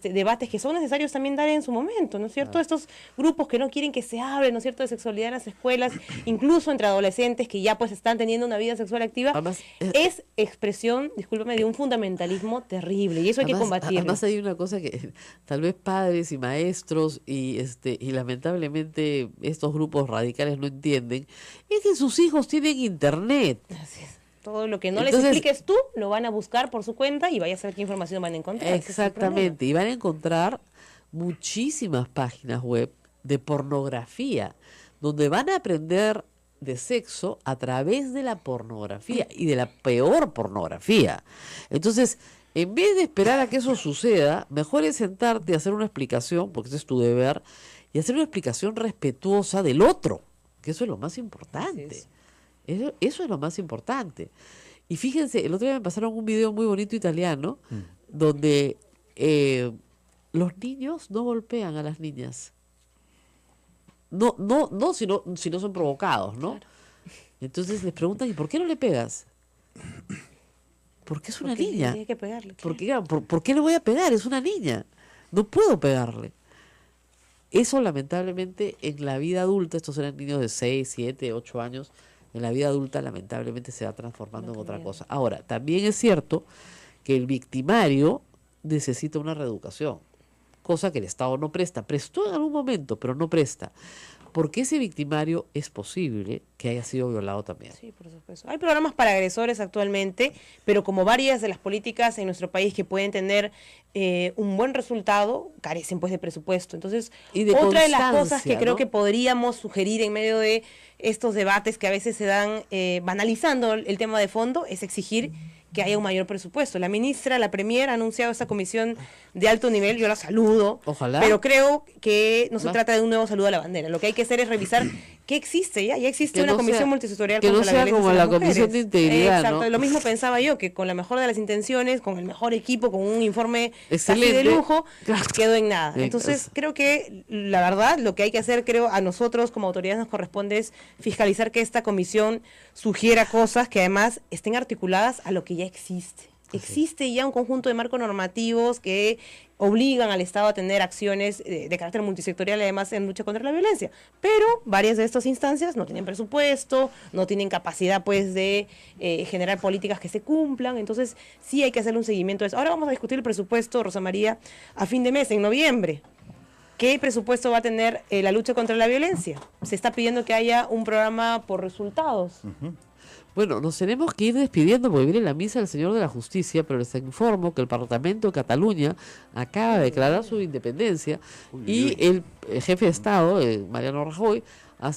debates que son necesarios también dar en su momento, ¿no es cierto? Estos grupos que no quieren que se hable, ¿no es cierto?, de sexualidad en las escuelas, incluso entre adolescentes que ya pues están teniendo una vida sexual activa, Además, es expresión, disculpa, discúlpame, de un fundamentalismo terrible y eso hay que combatirlo. Además hay una cosa que tal vez padres y maestros y lamentablemente estos grupos radicales no entienden, es que sus hijos tienen internet. Así es. Todo lo que no Entonces, les expliques tú, lo van a buscar por su cuenta y vaya a saber qué información van a encontrar. Exactamente, y van a encontrar muchísimas páginas web de pornografía, donde van a aprender de sexo a través de la pornografía y de la peor pornografía. Entonces, en vez de esperar a que eso suceda, mejor es sentarte y hacer una explicación, porque ese es tu deber, y hacer una explicación respetuosa del otro, que eso es lo más importante. Eso es lo más importante. Y fíjense, el otro día me pasaron un video muy bonito italiano, donde los niños no golpean a las niñas. No, si no son provocados, ¿no? Claro. Entonces les preguntan, ¿y por qué no le pegas? Porque es una niña. Tiene que pegarle. ¿Por qué le voy a pegar? Es una niña. No puedo pegarle. Eso lamentablemente en la vida adulta, estos eran niños de 6, 7, 8 años, en la vida adulta lamentablemente se va transformando en otra cosa. Ahora, también es cierto que el victimario necesita una reeducación, cosa que el Estado no presta. Prestó en algún momento, pero no presta. Porque ese victimario es posible que haya sido violado también. Sí, por supuesto. Hay programas para agresores actualmente, pero como varias de las políticas en nuestro país que pueden tener un buen resultado, carecen pues de presupuesto. Entonces, otra de las cosas que creo que podríamos sugerir en medio de estos debates que a veces se dan banalizando el tema de fondo, es exigir que haya un mayor presupuesto. La ministra, la premier, ha anunciado esta comisión de alto nivel, yo la saludo. Ojalá. Pero creo que no se trata de un nuevo saludo a la bandera. Lo que hay que hacer es revisar qué existe ya. Ya existe una comisión multisectorial contra la violencia como la Comisión de Integridad, exacto, ¿no? Lo mismo pensaba yo, que con la mejor de las intenciones, con el mejor equipo, con un informe excelente, casi de lujo, claro, quedó en nada. Entonces, creo que la verdad, lo que hay que hacer, creo, a nosotros como autoridades nos corresponde es fiscalizar que esta comisión sugiera cosas que además estén articuladas a lo que ya existe. Existe ya un conjunto de marcos normativos que obligan al Estado a tener acciones de carácter multisectorial, además en lucha contra la violencia. Pero varias de estas instancias no tienen presupuesto, no tienen capacidad pues de generar políticas que se cumplan. Entonces sí hay que hacerle un seguimiento a eso. Ahora vamos a discutir el presupuesto, Rosa María, a fin de mes, en noviembre. ¿Qué presupuesto va a tener la lucha contra la violencia? Se está pidiendo que haya un programa por resultados. Bueno, nos tenemos que ir despidiendo porque viene la misa del Señor de la Justicia, pero les informo que el Parlamento de Cataluña acaba de declarar su independencia y el jefe de Estado, Mariano Rajoy,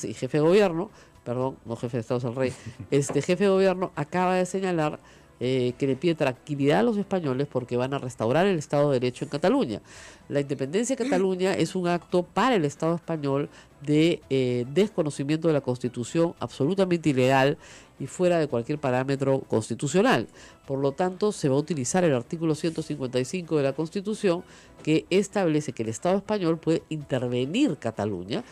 y jefe de gobierno, perdón, no jefe de Estado es el rey, jefe de gobierno acaba de señalar que le pide tranquilidad a los españoles porque van a restaurar el Estado de Derecho en Cataluña. La independencia de Cataluña es un acto para el Estado español de desconocimiento de la Constitución, absolutamente ilegal y fuera de cualquier parámetro constitucional. Por lo tanto, se va a utilizar el artículo 155 de la Constitución que establece que el Estado español puede intervenir Cataluña,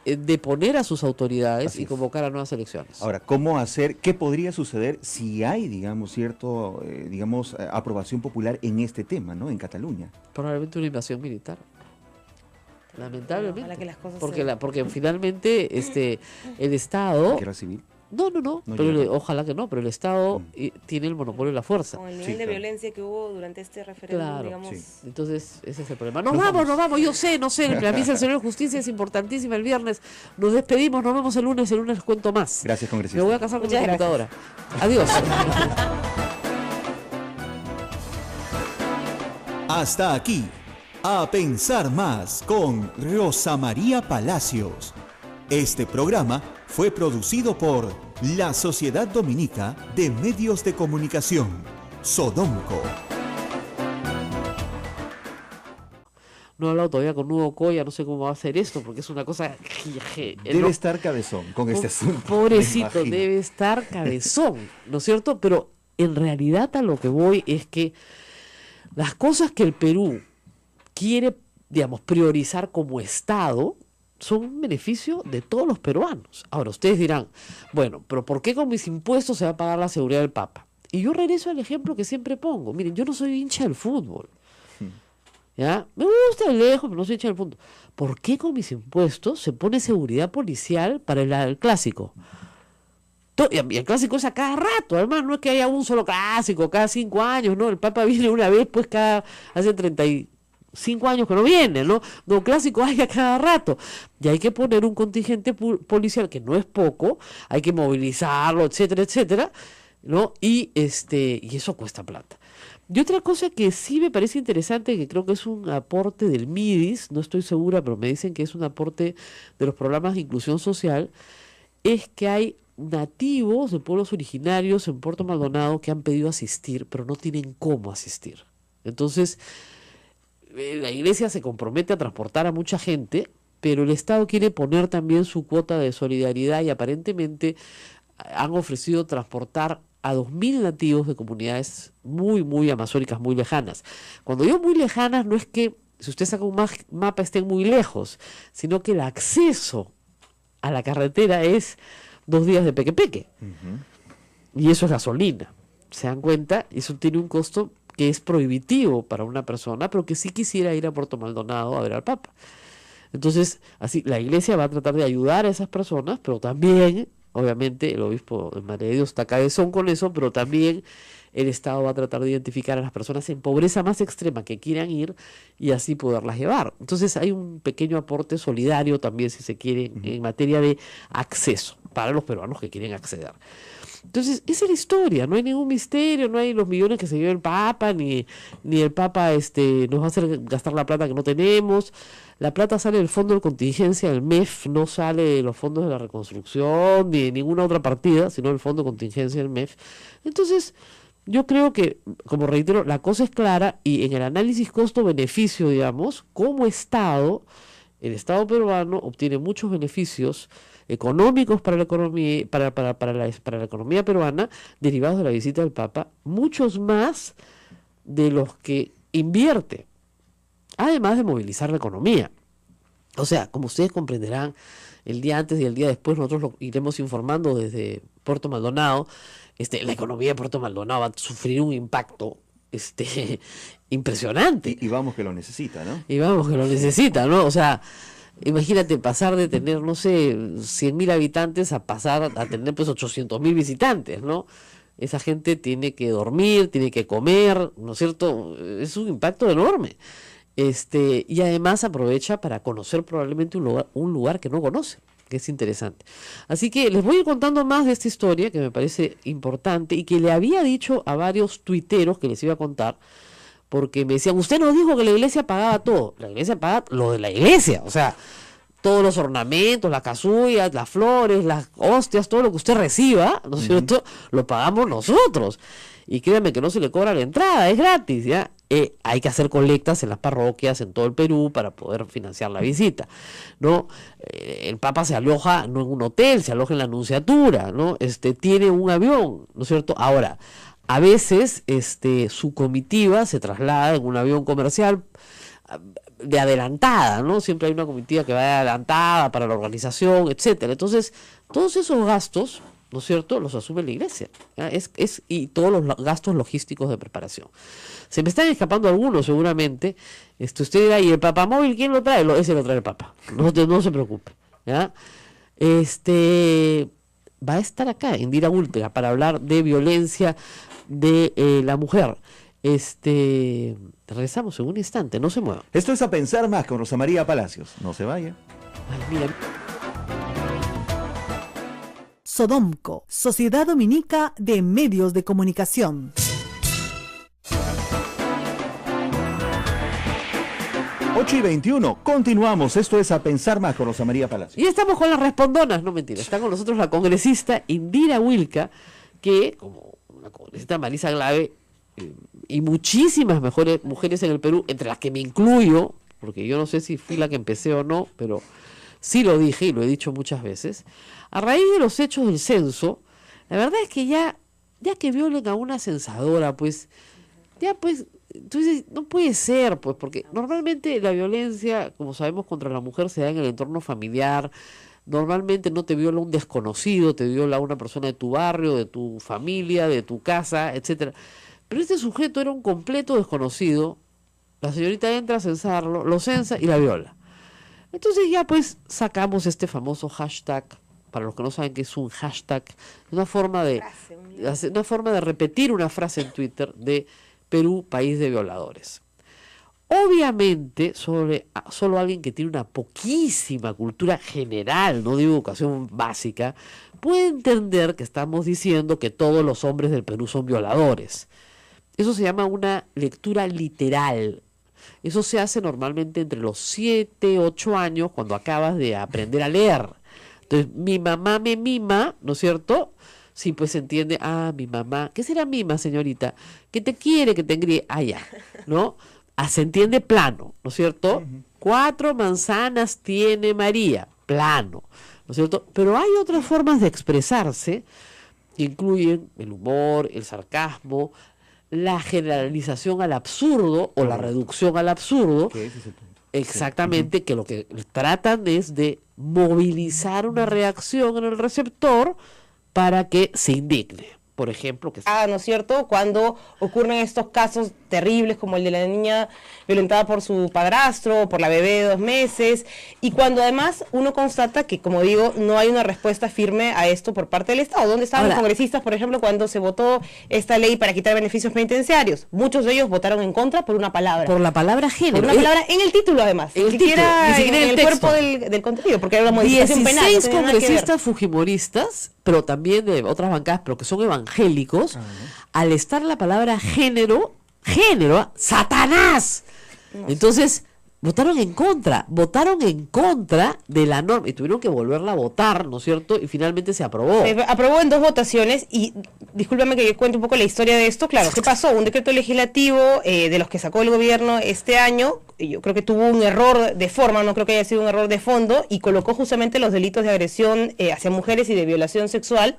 deponer a sus autoridades y convocar a nuevas elecciones. Ahora, ¿cómo hacer? ¿Qué podría suceder si hay, digamos, aprobación popular en este tema, ¿no? En Cataluña. Probablemente una invasión militar. Lamentablemente. Ojalá que las cosas porque finalmente el Estado. ¿Guerra civil? No, pero ojalá que no, pero el Estado tiene el monopolio de la fuerza. Con el nivel de violencia que hubo durante este referéndum, claro, digamos. Entonces, ese es el problema. Nos vamos, yo sé, no sé, la misa del Señor de Justicia es importantísima el viernes. Nos despedimos, nos vemos el lunes cuento más. Gracias, congresista. Me voy a casar con mi computadora. Adiós. Hasta aquí, A Pensar Más con Rosa María Palacios. Este programa fue producido por la Sociedad Dominica de Medios de Comunicación, Sodomco. No he hablado todavía con Hugo Coya, no sé cómo va a hacer esto, porque es una cosa... Debe estar cabezón con este asunto. Pobrecito, debe estar cabezón, ¿no es cierto? Pero en realidad a lo que voy es que las cosas que el Perú quiere, digamos, priorizar como Estado son un beneficio de todos los peruanos. Ahora, ustedes dirán, bueno, pero ¿por qué con mis impuestos se va a pagar la seguridad del Papa? Y yo regreso al ejemplo que siempre pongo. Miren, yo no soy hincha del fútbol. ¿Ya? Me gusta el lejos, pero no soy hincha del fútbol. ¿Por qué con mis impuestos se pone seguridad policial para el clásico? Y el clásico es a cada rato, además no es que haya un solo clásico cada 5 años, ¿no? El Papa viene una vez, pues hace 35 años que no viene, ¿no? No, clásico hay a cada rato. Y hay que poner un contingente policial que no es poco, hay que movilizarlo, etcétera, etcétera, ¿no? Y eso cuesta plata. Y otra cosa que sí me parece interesante, que creo que es un aporte del MIDIS, no estoy segura, pero me dicen que es un aporte de los programas de inclusión social, es que hay nativos de pueblos originarios en Puerto Maldonado que han pedido asistir, pero no tienen cómo asistir. Entonces, la iglesia se compromete a transportar a mucha gente, pero el Estado quiere poner también su cuota de solidaridad y aparentemente han ofrecido transportar a 2.000 nativos de comunidades muy, muy amazónicas, muy lejanas. Cuando digo muy lejanas, no es que si usted saca un mapa estén muy lejos, sino que el acceso a la carretera es 2 días de peque-peque. Y eso es gasolina. ¿Se dan cuenta? Eso tiene un costo que es prohibitivo para una persona, pero que sí quisiera ir a Puerto Maldonado a ver al Papa. Entonces, así, la iglesia va a tratar de ayudar a esas personas, pero también, obviamente, el obispo de Madre de Dios está cabezón con eso, pero también el Estado va a tratar de identificar a las personas en pobreza más extrema que quieran ir y así poderlas llevar. Entonces hay un pequeño aporte solidario también, si se quiere, en materia de acceso para los peruanos que quieren acceder. Entonces, esa es la historia, no hay ningún misterio, no hay los millones que se lleva el Papa, ni el Papa nos va a hacer gastar la plata que no tenemos. La plata sale del fondo de contingencia del MEF, no sale de los fondos de la reconstrucción, ni de ninguna otra partida, sino del fondo de contingencia del MEF. Entonces, yo creo que, como reitero, la cosa es clara y en el análisis costo-beneficio, digamos, como Estado, el Estado peruano obtiene muchos beneficios económicos para la economía, para la economía peruana, derivados de la visita del Papa, muchos más de los que invierte, además de movilizar la economía. O sea, como ustedes comprenderán, el día antes y el día después nosotros lo iremos informando desde Puerto Maldonado. La economía de Puerto Maldonado va a sufrir un impacto impresionante. Y vamos que lo necesita, ¿no? Y vamos que lo necesita, ¿no? O sea, imagínate pasar de tener, no sé, 100.000 habitantes a pasar a tener pues 800.000 visitantes, ¿no? Esa gente tiene que dormir, tiene que comer, ¿no es cierto? Es un impacto enorme. Y además aprovecha para conocer probablemente un lugar que no conoce, que es interesante. Así que les voy a ir contando más de esta historia que me parece importante y que le había dicho a varios tuiteros que les iba a contar, porque me decían, usted nos dijo que la iglesia pagaba todo. La iglesia paga lo de la iglesia, o sea, todos los ornamentos, las casullas, las flores, las hostias, todo lo que usted reciba, ¿no es cierto? Lo pagamos nosotros. Y créanme que no se le cobra la entrada, es gratis, ¿ya? Hay que hacer colectas en las parroquias en todo el Perú para poder financiar la visita, ¿no? El Papa se aloja no en un hotel, se aloja en la Nunciatura, ¿no? Tiene un avión, ¿no es cierto? Ahora, a veces su comitiva se traslada en un avión comercial de adelantada, ¿no? Siempre hay una comitiva que va de adelantada para la organización, etcétera. Entonces, todos esos gastos, ¿no es cierto?, los asume la iglesia, ¿ya? Y todos los gastos logísticos de preparación. Se me están escapando algunos seguramente. Usted dirá, ¿y el papamóvil quién lo trae? Ese lo trae el Papa, no se preocupe, ¿ya? Va a estar acá Indira Últega para hablar de violencia de la mujer. Regresamos en un instante, no se muevan. Esto es A Pensar Más con Rosa María Palacios. No se vaya. Ay, mira. Sodomco, Sociedad Dominica de Medios de Comunicación. Ocho y 21, continuamos. Esto es A Pensar Más con Rosa María Palacios. Y estamos con las respondonas, no mentira. Está con nosotros la congresista Indira Wilca, que, como la congresista Marisa Glave y muchísimas mejores mujeres en el Perú, entre las que me incluyo, porque yo no sé si fui la que empecé o no, pero sí lo dije y lo he dicho muchas veces, a raíz de los hechos del censo, la verdad es que ya que violen a una censadora, pues, entonces no puede ser, pues, porque normalmente la violencia, como sabemos, contra la mujer se da en el entorno familiar. Normalmente no te viola un desconocido, te viola una persona de tu barrio, de tu familia, de tu casa, etcétera. Pero este sujeto era un completo desconocido. La señorita entra a censarlo, lo censa y la viola. Entonces ya pues sacamos este famoso hashtag para los que no saben qué es un hashtag, una forma de repetir una frase en Twitter de Perú, país de violadores. Obviamente, solo alguien que tiene una poquísima cultura general, no digo educación básica, puede entender que estamos diciendo que todos los hombres del Perú son violadores. Eso se llama una lectura literal. Eso se hace normalmente entre los 7, 8 años, cuando acabas de aprender a leer. Entonces, mi mamá me mima, ¿no es cierto? Sí, pues se entiende, mi mamá, ¿qué será mima, señorita? Que te quiere, que te engríe, ya, ¿no? Se entiende plano, ¿no es cierto? 4 manzanas tiene María, plano, ¿no es cierto? Pero hay otras formas de expresarse que incluyen el humor, el sarcasmo, la generalización al absurdo o la reducción al absurdo. Que ese es el punto. Exactamente, que lo que tratan es de movilizar una reacción en el receptor para que se indigne. Por ejemplo, ¿no es cierto? Cuando ocurren estos casos terribles como el de la niña violentada por su padrastro, por la bebé de 2 meses, y cuando además uno constata que, como digo, no hay una respuesta firme a esto por parte del Estado. ¿Dónde estaban los congresistas, por ejemplo, cuando se votó esta ley para quitar beneficios penitenciarios? Muchos de ellos votaron en contra por una palabra. Por la palabra género. Por una palabra en el título, además. Ni siquiera en el cuerpo del contenido, porque era una modificación penal. 16 congresistas fujimoristas, pero también de otras bancadas, pero que son evangélicos, al estar la palabra género, ¡Satanás! Entonces, votaron en contra de la norma y tuvieron que volverla a votar, ¿no es cierto? Y finalmente se aprobó. Se aprobó en 2 votaciones y discúlpame que yo cuente un poco la historia de esto. Claro, ¿qué pasó? Un decreto legislativo de los que sacó el gobierno este año, yo creo que tuvo un error de forma, no creo que haya sido un error de fondo, y colocó justamente los delitos de agresión hacia mujeres y de violación sexual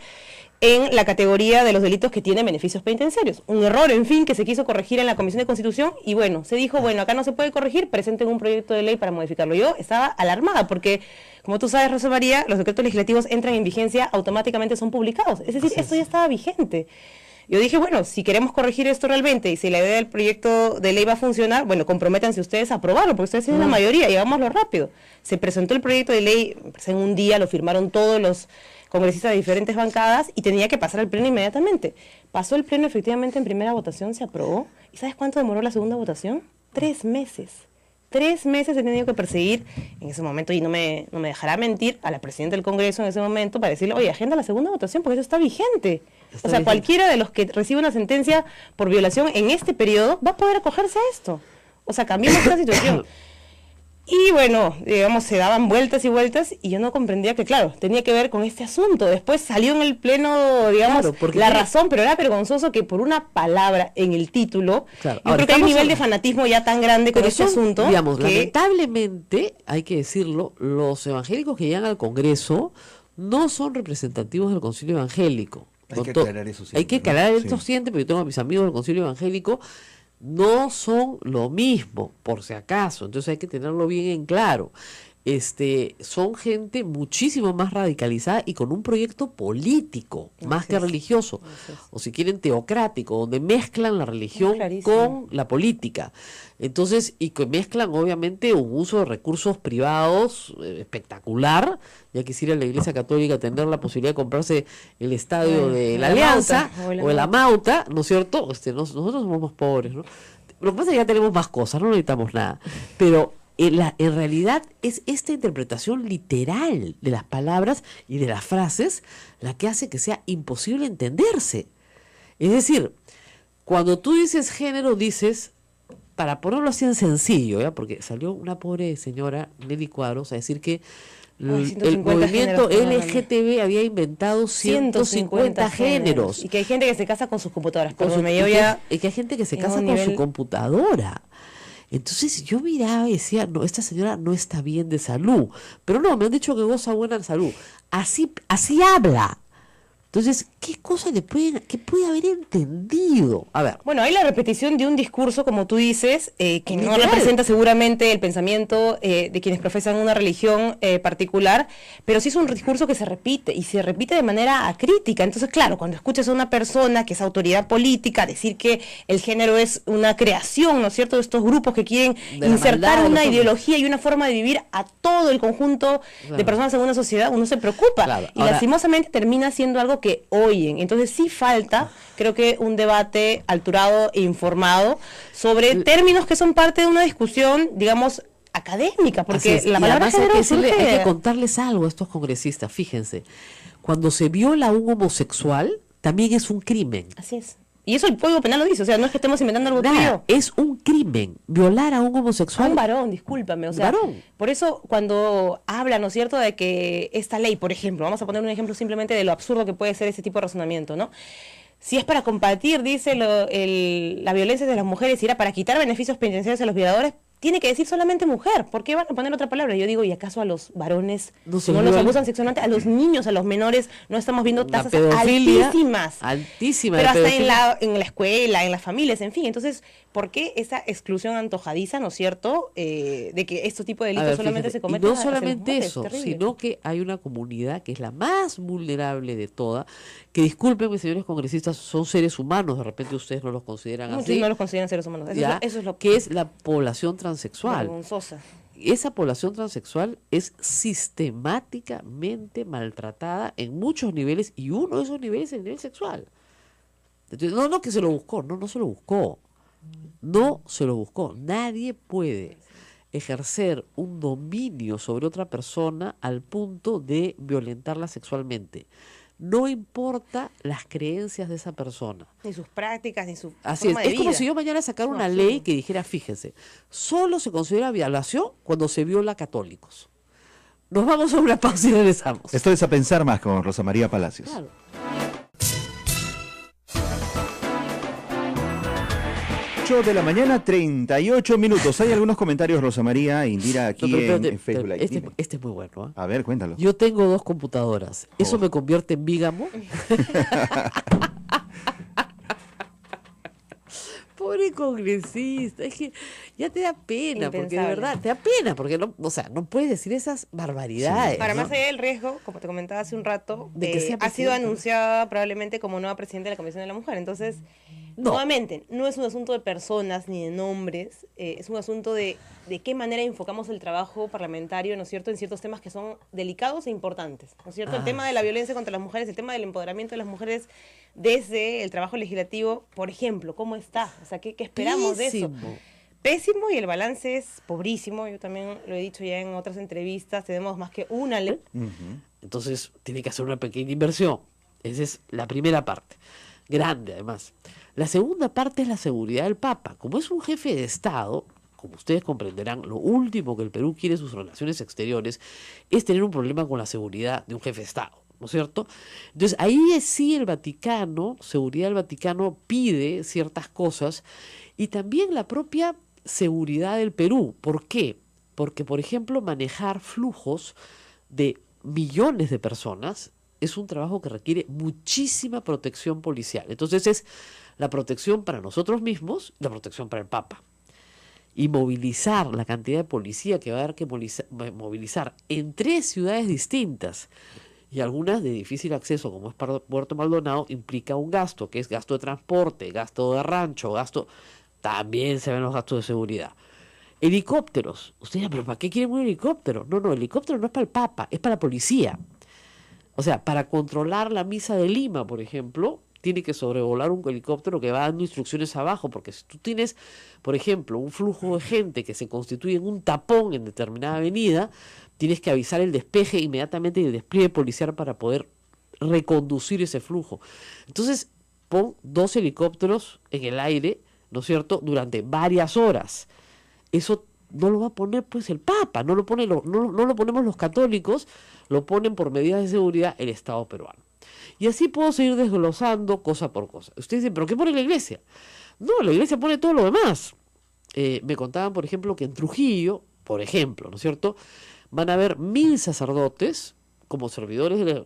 en la categoría de los delitos que tienen beneficios penitenciarios. Un error, en fin, que se quiso corregir en la Comisión de Constitución y bueno, se dijo, acá no se puede corregir, presenten un proyecto de ley para modificarlo. Yo estaba alarmada porque, como tú sabes, Rosa María, los decretos legislativos entran en vigencia, automáticamente son publicados. Es decir, esto ya estaba vigente. Yo dije, si queremos corregir esto realmente y si la idea del proyecto de ley va a funcionar, comprométanse ustedes a aprobarlo, porque ustedes tienen la mayoría y hagámoslo rápido. Se presentó el proyecto de ley, en un día lo firmaron todos los congresistas de diferentes bancadas y tenía que pasar al pleno inmediatamente. Pasó el pleno efectivamente en primera votación, se aprobó. ¿Y sabes cuánto demoró la segunda votación? 3 meses. 3 meses he tenido que perseguir en ese momento, y no me dejará mentir, a la presidenta del Congreso en ese momento para decirle, oye, agenda la segunda votación porque eso está vigente. Cualquiera de los que recibe una sentencia por violación en este periodo va a poder acogerse a esto. Cambiemos esta situación. Y se daban vueltas y vueltas y yo no comprendía que, claro, tenía que ver con este asunto. Después salió en el pleno, la razón, pero era vergonzoso que por una palabra en el título, yo creo que hay un nivel de fanatismo ya tan grande con este asunto. Lamentablemente, hay que decirlo, los evangélicos que llegan al Congreso no son representativos del Concilio Evangélico. Hay que aclarar eso siempre. Hay que aclarar esto siempre, porque yo tengo a mis amigos del Concilio Evangélico, no son lo mismo, por si acaso, entonces hay que tenerlo bien en claro. Son gente muchísimo más radicalizada y con un proyecto político, más que religioso, o si quieren teocrático, donde mezclan la religión con la política. Entonces, y que mezclan obviamente un uso de recursos privados espectacular. Ya quisiera la Iglesia Católica tener la posibilidad de comprarse el estadio de la Alianza o de la Mauta, ¿no es cierto? Nosotros somos más pobres, ¿no? Lo que pasa es que ya tenemos más cosas, no necesitamos nada. Pero en realidad es esta interpretación literal de las palabras y de las frases la que hace que sea imposible entenderse. Es decir, cuando tú dices género, dices, para ponerlo así en sencillo, ¿ya? Porque salió una pobre señora, Nelly Cuadros, a decir que el movimiento LGTB había inventado 150 géneros. Y que hay gente que se casa con sus computadoras. Y que hay gente que se casa con su computadora. Entonces yo miraba y decía, no, esta señora no está bien de salud. Pero no, me han dicho que goza buena salud. Así habla. Entonces, ¿qué cosa qué puede haber entendido? A ver. Bueno, hay la repetición de un discurso, como tú dices, que no Literal. representa seguramente el pensamiento de quienes profesan una religión particular, pero sí es un discurso que se repite, y se repite de manera acrítica. Entonces, claro, cuando escuchas a una persona que es autoridad política decir que el género es una creación, ¿no es cierto?, de estos grupos que quieren De la insertar maldad de los una hombres. ideología y una forma de vivir a todo el conjunto de Claro. personas en una sociedad, uno se preocupa. Claro. Y Ahora- lastimosamente termina siendo algo que oyen. Entonces sí falta, creo que, un debate alturado e informado sobre términos que son parte de una discusión, digamos, académica, Así porque es. la Y palabra además hay género que, hay surge... que contarles algo a estos congresistas, fíjense. Cuando se viola a un homosexual, también es un crimen. Así es. Y eso el Código Penal lo dice, o sea, no es que estemos inventando algo Nada, tuyo. es un crimen. Violar a un A homosexual. un varón, discúlpame, o sea, Varón. por eso cuando hablan, ¿no es cierto?, de que esta ley, por ejemplo, vamos a poner un ejemplo simplemente de lo absurdo que puede ser ese tipo de razonamiento, ¿no? Si es para combatir, dice la violencia de las mujeres y era para quitar beneficios penitenciarios a los violadores, tiene que decir solamente mujer. ¿Por qué van a poner otra palabra? Yo digo, ¿y acaso a los varones No se no los violan. abusan sexualmente? A los niños, a los menores, no estamos viendo Una tasas pedofilia altísimas. altísima Pero de hasta pedofilia. en la escuela, en las familias, en fin. Entonces, ¿por qué esa exclusión antojadiza, ¿no es cierto?, de que este tipo de A delitos ver, solamente fíjate, se y cometen no hacia las solamente mujeres? eso, Terrible. sino que hay una comunidad que es la más vulnerable de toda, que disculpen, mis señores congresistas, son seres humanos, de repente ustedes no los consideran Muchos así, no los consideran seres humanos. Eso, ¿ya? eso es lo que es la población transexual. vergonzosa. Esa población transexual es sistemáticamente maltratada en muchos niveles, y uno de esos niveles es el nivel sexual. Entonces, no que se lo buscó, no se lo buscó. No se lo buscó. Nadie puede ejercer un dominio sobre otra persona al punto de violentarla sexualmente. No importa las creencias de esa persona. Ni sus prácticas, ni su Así es. forma de Es como vida. si yo mañana sacara Es un una absurdo. ley que dijera, fíjense, solo se considera violación cuando se viola a católicos. Nos vamos a una pausa y regresamos. Esto es A Pensar Más con Rosa María Palacios. Claro. 8 de la mañana, 38 minutos. Hay algunos comentarios, Rosa María e Indira, aquí No, pero en espérate, Facebook Live. este Dime. es muy bueno. ¿Ah? A ver, cuéntalo. Yo tengo 2 computadoras. ¿Eso Oh. me convierte en bígamo? Pobre congresista, es que ya te da pena, porque de Impensable. verdad, te da pena, porque no, o sea, no puedes decir esas barbaridades. Para ¿no? más allá del riesgo, como te comentaba hace un rato, De que sea ha sido presidente. anunciada probablemente como nueva presidenta de la Comisión de la Mujer. Entonces, No. nuevamente, no es un asunto de personas ni de nombres, es un asunto de qué manera enfocamos el trabajo parlamentario, ¿no es cierto?, en ciertos temas que son delicados e importantes, ¿no es cierto? El Ah, tema de la violencia contra las mujeres, el tema del empoderamiento de las mujeres desde el trabajo legislativo, por ejemplo, ¿cómo está? O sea, ¿qué esperamos de eso? Pésimo. Pésimo, y el balance es pobrísimo. Yo también lo he dicho ya en otras entrevistas, tenemos más que una ley. Entonces tiene que hacer una pequeña inversión. Esa es la primera parte. Grande, además. La segunda parte es la seguridad del Papa. Como es un jefe de Estado, como ustedes comprenderán, lo último que el Perú quiere en sus relaciones exteriores es tener un problema con la seguridad de un jefe de Estado, ¿no es cierto? Entonces ahí sí el Vaticano, seguridad del Vaticano, pide ciertas cosas, y también la propia seguridad del Perú. ¿Por qué? Porque, por ejemplo, manejar flujos de millones de personas es un trabajo que requiere muchísima protección policial. Entonces es la protección para nosotros mismos, la protección para el Papa. Y movilizar la cantidad de policía que va a haber que movilizar en 3 ciudades distintas, y algunas de difícil acceso, como es Puerto Maldonado, implica un gasto, que es gasto de transporte, gasto de rancho, también se ven los gastos de seguridad. Helicópteros. Usted dirá, ¿pero para qué quieren un helicóptero? No, helicóptero no es para el Papa, es para la policía. O sea, para controlar la misa de Lima, por ejemplo, tiene que sobrevolar un helicóptero que va dando instrucciones abajo, porque si tú tienes, por ejemplo, un flujo de gente que se constituye en un tapón en determinada avenida, tienes que avisar el despeje inmediatamente y el despliegue policial para poder reconducir ese flujo. Entonces, pon 2 helicópteros en el aire, ¿no es cierto?, durante varias horas. Eso no lo va a poner pues el Papa, no lo ponemos los católicos, lo ponen por medidas de seguridad el Estado peruano. Y así puedo seguir desglosando cosa por cosa. Ustedes dicen, ¿pero qué pone la iglesia? No, la iglesia pone todo lo demás. Me contaban, por ejemplo, que en Trujillo, por ejemplo, ¿no es cierto?, van a haber 1000 sacerdotes como servidores,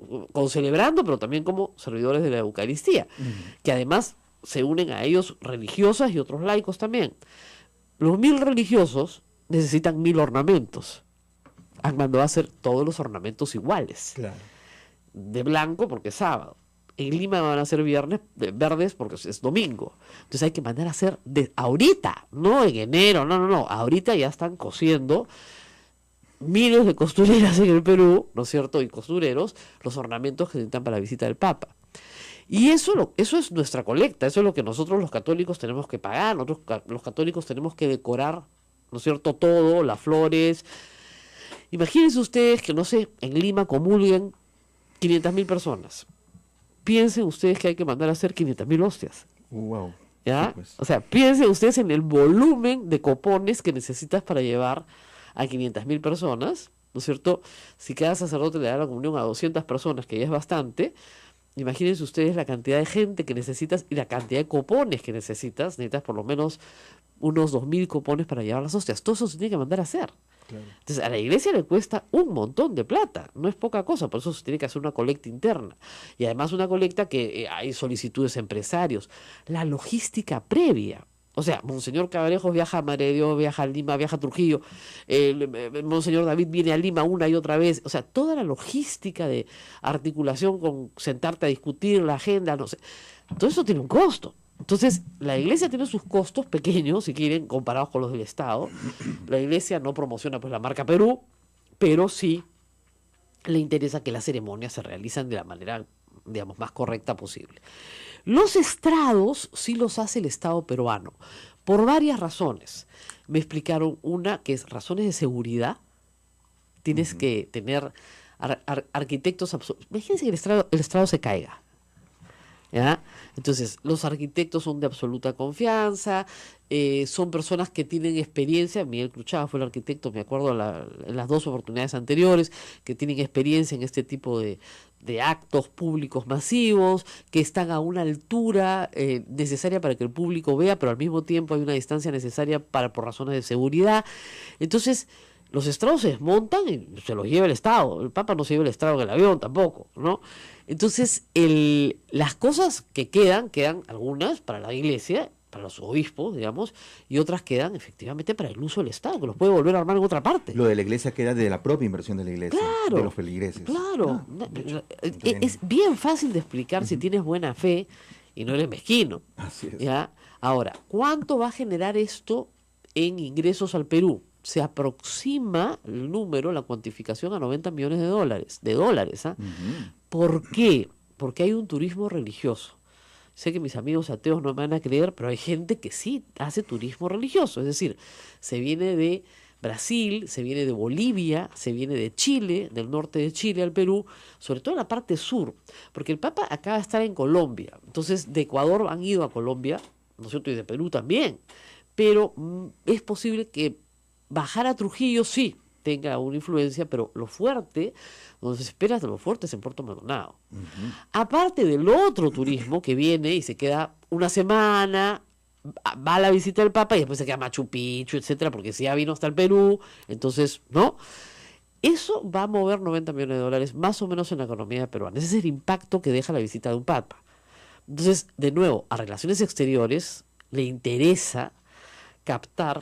celebrando, pero también como servidores de la Eucaristía, que además se unen a ellos religiosas y otros laicos también. Los 1000 religiosos necesitan 1000 ornamentos. Han mandado a hacer todos los ornamentos iguales. Claro. De blanco porque es sábado. En Lima van a ser verdes porque es domingo. Entonces hay que mandar a hacer ahorita, no en enero, no. Ahorita ya están cosiendo miles de costureras en el Perú, ¿no es cierto? Y costureros, los ornamentos que necesitan para la visita del Papa. Y eso es nuestra colecta, eso es lo que nosotros los católicos tenemos que pagar, nosotros los católicos tenemos que decorar, ¿no es cierto? Todo, las flores. Imagínense ustedes que, no sé, en Lima comulguen 500.000 personas. Piensen ustedes que hay que mandar a hacer 500.000 hostias. Wow. ¿Ya? Sí, pues. O sea, piensen ustedes en el volumen de copones que necesitas para llevar a 500.000 personas, ¿no es cierto? Si cada sacerdote le da la comunión a 200 personas, que ya es bastante, imagínense ustedes la cantidad de gente que necesitas y la cantidad de copones que necesitas. Necesitas por lo menos unos 2.000 copones para llevar las hostias. Todo eso se tiene que mandar a hacer. Claro. Entonces, a la iglesia le cuesta un montón de plata, no es poca cosa, por eso se tiene que hacer una colecta interna. Y además una colecta que hay solicitudes a empresarios. La logística previa. O sea, Monseñor Cabrejos viaja a Madre de Dios, viaja a Lima, viaja a Trujillo, Monseñor David viene a Lima una y otra vez. O sea, toda la logística de articulación con sentarte a discutir la agenda, no sé. Todo eso tiene un costo. Entonces, la iglesia tiene sus costos pequeños, si quieren, comparados con los del Estado. La iglesia no promociona pues la marca Perú, pero sí le interesa que las ceremonias se realicen de la manera, digamos, más correcta posible. Los estrados sí los hace el Estado peruano, por varias razones. Me explicaron una, que es razones de seguridad. Tienes que tener arquitectos absolutos. Imagínense que el estrado se caiga. ¿Ya? Entonces, los arquitectos son de absoluta confianza, son personas que tienen experiencia. Miguel Cruchaga fue el arquitecto, me acuerdo, en las 2 oportunidades anteriores, que tienen experiencia en este tipo de actos públicos masivos, que están a una altura necesaria para que el público vea, pero al mismo tiempo hay una distancia necesaria por razones de seguridad. Entonces, los estrados se desmontan y se los lleva el Estado. El Papa no se lleva el estrado en el avión tampoco, ¿no? Entonces, las cosas que quedan algunas para la iglesia, para los obispos, digamos, y otras quedan efectivamente para el uso del Estado, que los puede volver a armar en otra parte. Lo de la iglesia queda de la propia inversión de la iglesia, Claro, de los feligreses. Claro. Bien. Es bien fácil de explicar si tienes buena fe y no eres mezquino. Así es. ¿Ya? Ahora, ¿cuánto va a generar esto en ingresos al Perú? Se aproxima el número, la cuantificación a $90 millones de dólares. ¿Ah? ¿Por qué? Porque hay un turismo religioso. Sé que mis amigos ateos no me van a creer, pero hay gente que sí hace turismo religioso. Es decir, se viene de Brasil, se viene de Bolivia, se viene de Chile, del norte de Chile al Perú, sobre todo en la parte sur, porque el Papa acaba de estar en Colombia. Entonces, de Ecuador han ido a Colombia, ¿no es cierto? Y de Perú también. Pero es posible que bajar a Trujillo sí tenga una influencia, pero lo fuerte, donde se espera de lo fuerte es en Puerto Maldonado. Aparte del otro turismo que viene y se queda una semana, va a la visita del Papa y después se queda Machu Picchu, etcétera, porque si ya vino hasta el Perú, entonces, ¿no? Eso va a mover $90 millones más o menos en la economía peruana. Ese es el impacto que deja la visita de un Papa. Entonces, de nuevo, a Relaciones Exteriores le interesa captar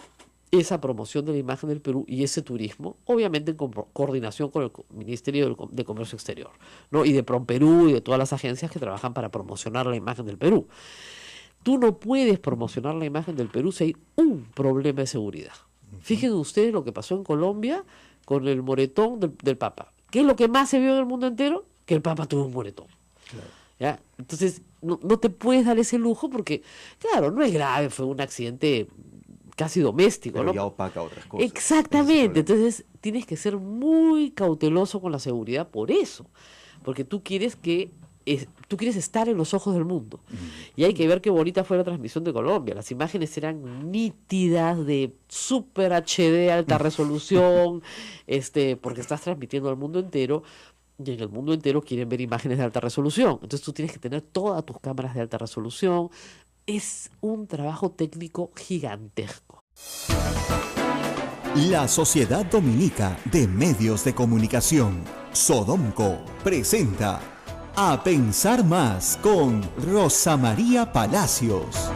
esa promoción de la imagen del Perú y ese turismo, obviamente en coordinación con el Ministerio de Comercio Exterior, ¿no? Y de PROMPERÚ y de todas las agencias que trabajan para promocionar la imagen del Perú. Tú no puedes promocionar la imagen del Perú si hay un problema de seguridad. Fíjense ustedes lo que pasó en Colombia con el moretón del Papa. ¿Qué es lo que más se vio en el mundo entero? Que el Papa tuvo un moretón. Claro. ¿Ya? Entonces, no te puedes dar ese lujo porque, claro, no es grave, fue un accidente casi doméstico, pero ¿no? ya opaca otras cosas. Exactamente, entonces tienes que ser muy cauteloso con la seguridad por eso, porque tú quieres estar en los ojos del mundo. Y hay que ver qué bonita fue la transmisión de Colombia. Las imágenes eran nítidas, de super HD, alta resolución, porque estás transmitiendo al mundo entero. Y en el mundo entero quieren ver imágenes de alta resolución. Entonces tú tienes que tener todas tus cámaras de alta resolución. Es un trabajo técnico gigantesco. La Sociedad Dominica de Medios de Comunicación, Sodomco, presenta A Pensar Más con Rosa María Palacios.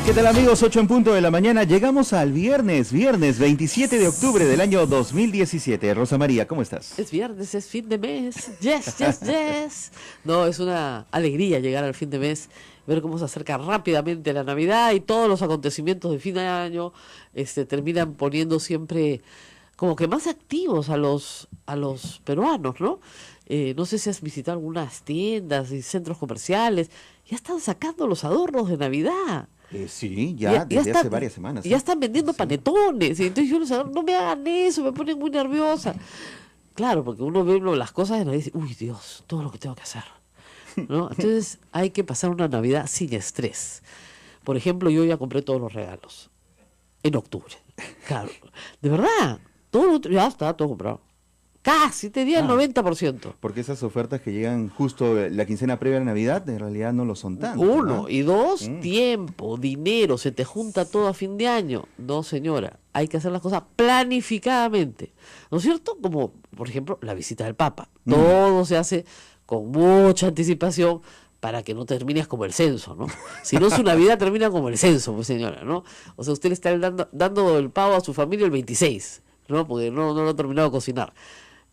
¿Qué tal amigos? 8 en punto de la mañana. Llegamos al viernes 27 de octubre del año 2017. Rosa María, ¿cómo estás? Es viernes, es fin de mes. Yes, yes, yes. No, es una alegría llegar al fin de mes, ver cómo se acerca rápidamente la Navidad y todos los acontecimientos de fin de año terminan poniendo siempre como que más activos a los peruanos, ¿no? No sé si has visitado algunas tiendas y centros comerciales. Ya están sacando los adornos de Navidad. Sí, ya desde hace varias semanas. Ya están vendiendo panetones. Y entonces yo les digo, no me hagan eso, me ponen muy nerviosa. Claro, porque uno ve las cosas y nos dice, uy Dios, todo lo que tengo que hacer, ¿no? Entonces hay que pasar una Navidad sin estrés. Por ejemplo, yo ya compré todos los regalos en octubre. Claro, de verdad, ya está todo comprado. Casi, te di el 90%. Porque esas ofertas que llegan justo la quincena previa a la Navidad, en realidad no lo son tanto. Uno, ¿no? Y dos, tiempo, dinero, se te junta todo a fin de año. No, señora, hay que hacer las cosas planificadamente. ¿No es cierto? Como, por ejemplo, la visita del Papa. Todo se hace con mucha anticipación para que no termines como el censo, ¿no? Si no, su Navidad termina como el censo, pues señora, ¿no? O sea, usted le está dando el pavo a su familia el 26, ¿no? Porque no lo ha terminado de cocinar.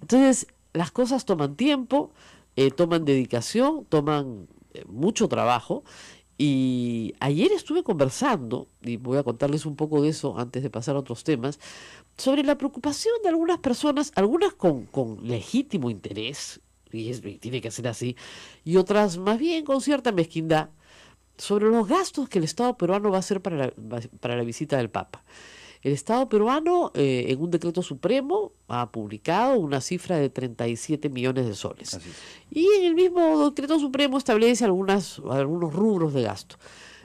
Entonces, las cosas toman tiempo, toman dedicación, toman mucho trabajo. Y ayer estuve conversando, y voy a contarles un poco de eso antes de pasar a otros temas, sobre la preocupación de algunas personas, algunas con legítimo interés, y tiene que ser así, y otras más bien con cierta mezquindad, sobre los gastos que el Estado peruano va a hacer para la visita del Papa. El Estado peruano, en un decreto supremo, ha publicado una cifra de 37 millones de soles. Y en el mismo decreto supremo establece algunos rubros de gasto.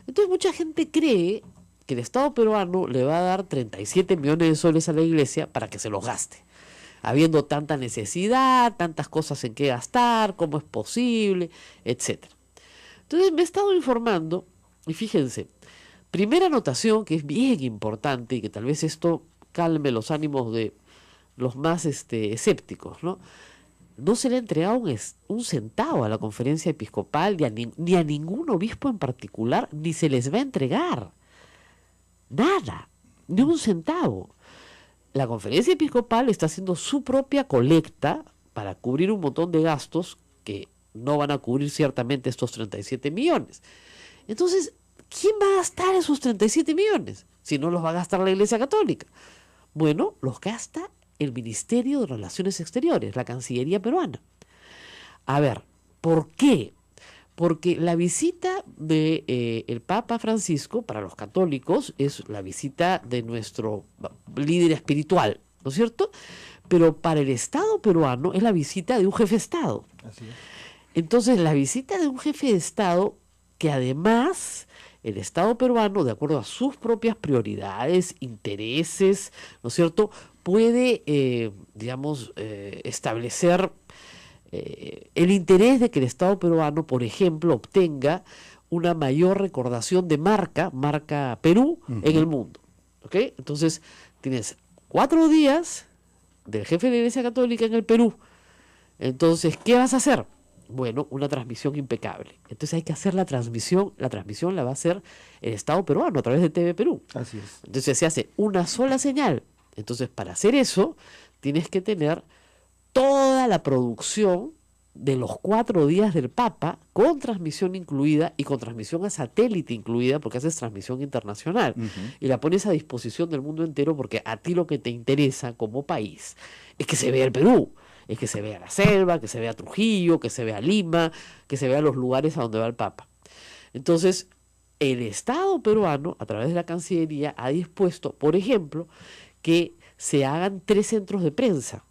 Entonces mucha gente cree que el Estado peruano le va a dar 37 millones de soles a la iglesia para que se los gaste. Habiendo tanta necesidad, tantas cosas en que gastar, cómo es posible, etcétera. Entonces me he estado informando y fíjense, primera anotación que es bien importante y que tal vez esto calme los ánimos de los más escépticos, ¿no? No se le ha entregado un centavo a la conferencia episcopal ni a ningún obispo en particular, ni se les va a entregar. Nada, ni un centavo. La conferencia episcopal está haciendo su propia colecta para cubrir un montón de gastos que no van a cubrir ciertamente estos 37 millones. Entonces, ¿quién va a gastar esos 37 millones? Si no los va a gastar la Iglesia Católica. Bueno, los gasta el Ministerio de Relaciones Exteriores, la Cancillería peruana. A ver, ¿por qué? Porque la visita de el Papa Francisco para los católicos es la visita de nuestro líder espiritual, ¿no es cierto? Pero para el Estado peruano es la visita de un jefe de Estado. Así es. Entonces, la visita de un jefe de Estado que además el Estado peruano, de acuerdo a sus propias prioridades, intereses, ¿no es cierto?, puede, establecer el interés de que el Estado peruano, por ejemplo, obtenga una mayor recordación de marca Perú en el mundo. ¿Ok? Entonces, tienes 4 días del jefe de la Iglesia Católica en el Perú. Entonces, ¿qué vas a hacer? Bueno, una transmisión impecable. Entonces hay que hacer la transmisión la va a hacer el Estado peruano a través de TV Perú. Así es. Entonces se hace una sola señal. Entonces para hacer eso tienes que tener toda la producción de los 4 días del Papa con transmisión incluida y con transmisión a satélite incluida porque haces transmisión internacional y la pones a disposición del mundo entero porque a ti lo que te interesa como país es que se vea el Perú. Es que se vea la selva, que se vea Trujillo, que se vea Lima, que se vea los lugares a donde va el Papa. Entonces, el Estado peruano, a través de la Cancillería, ha dispuesto, por ejemplo, que se hagan 3 centros de prensa,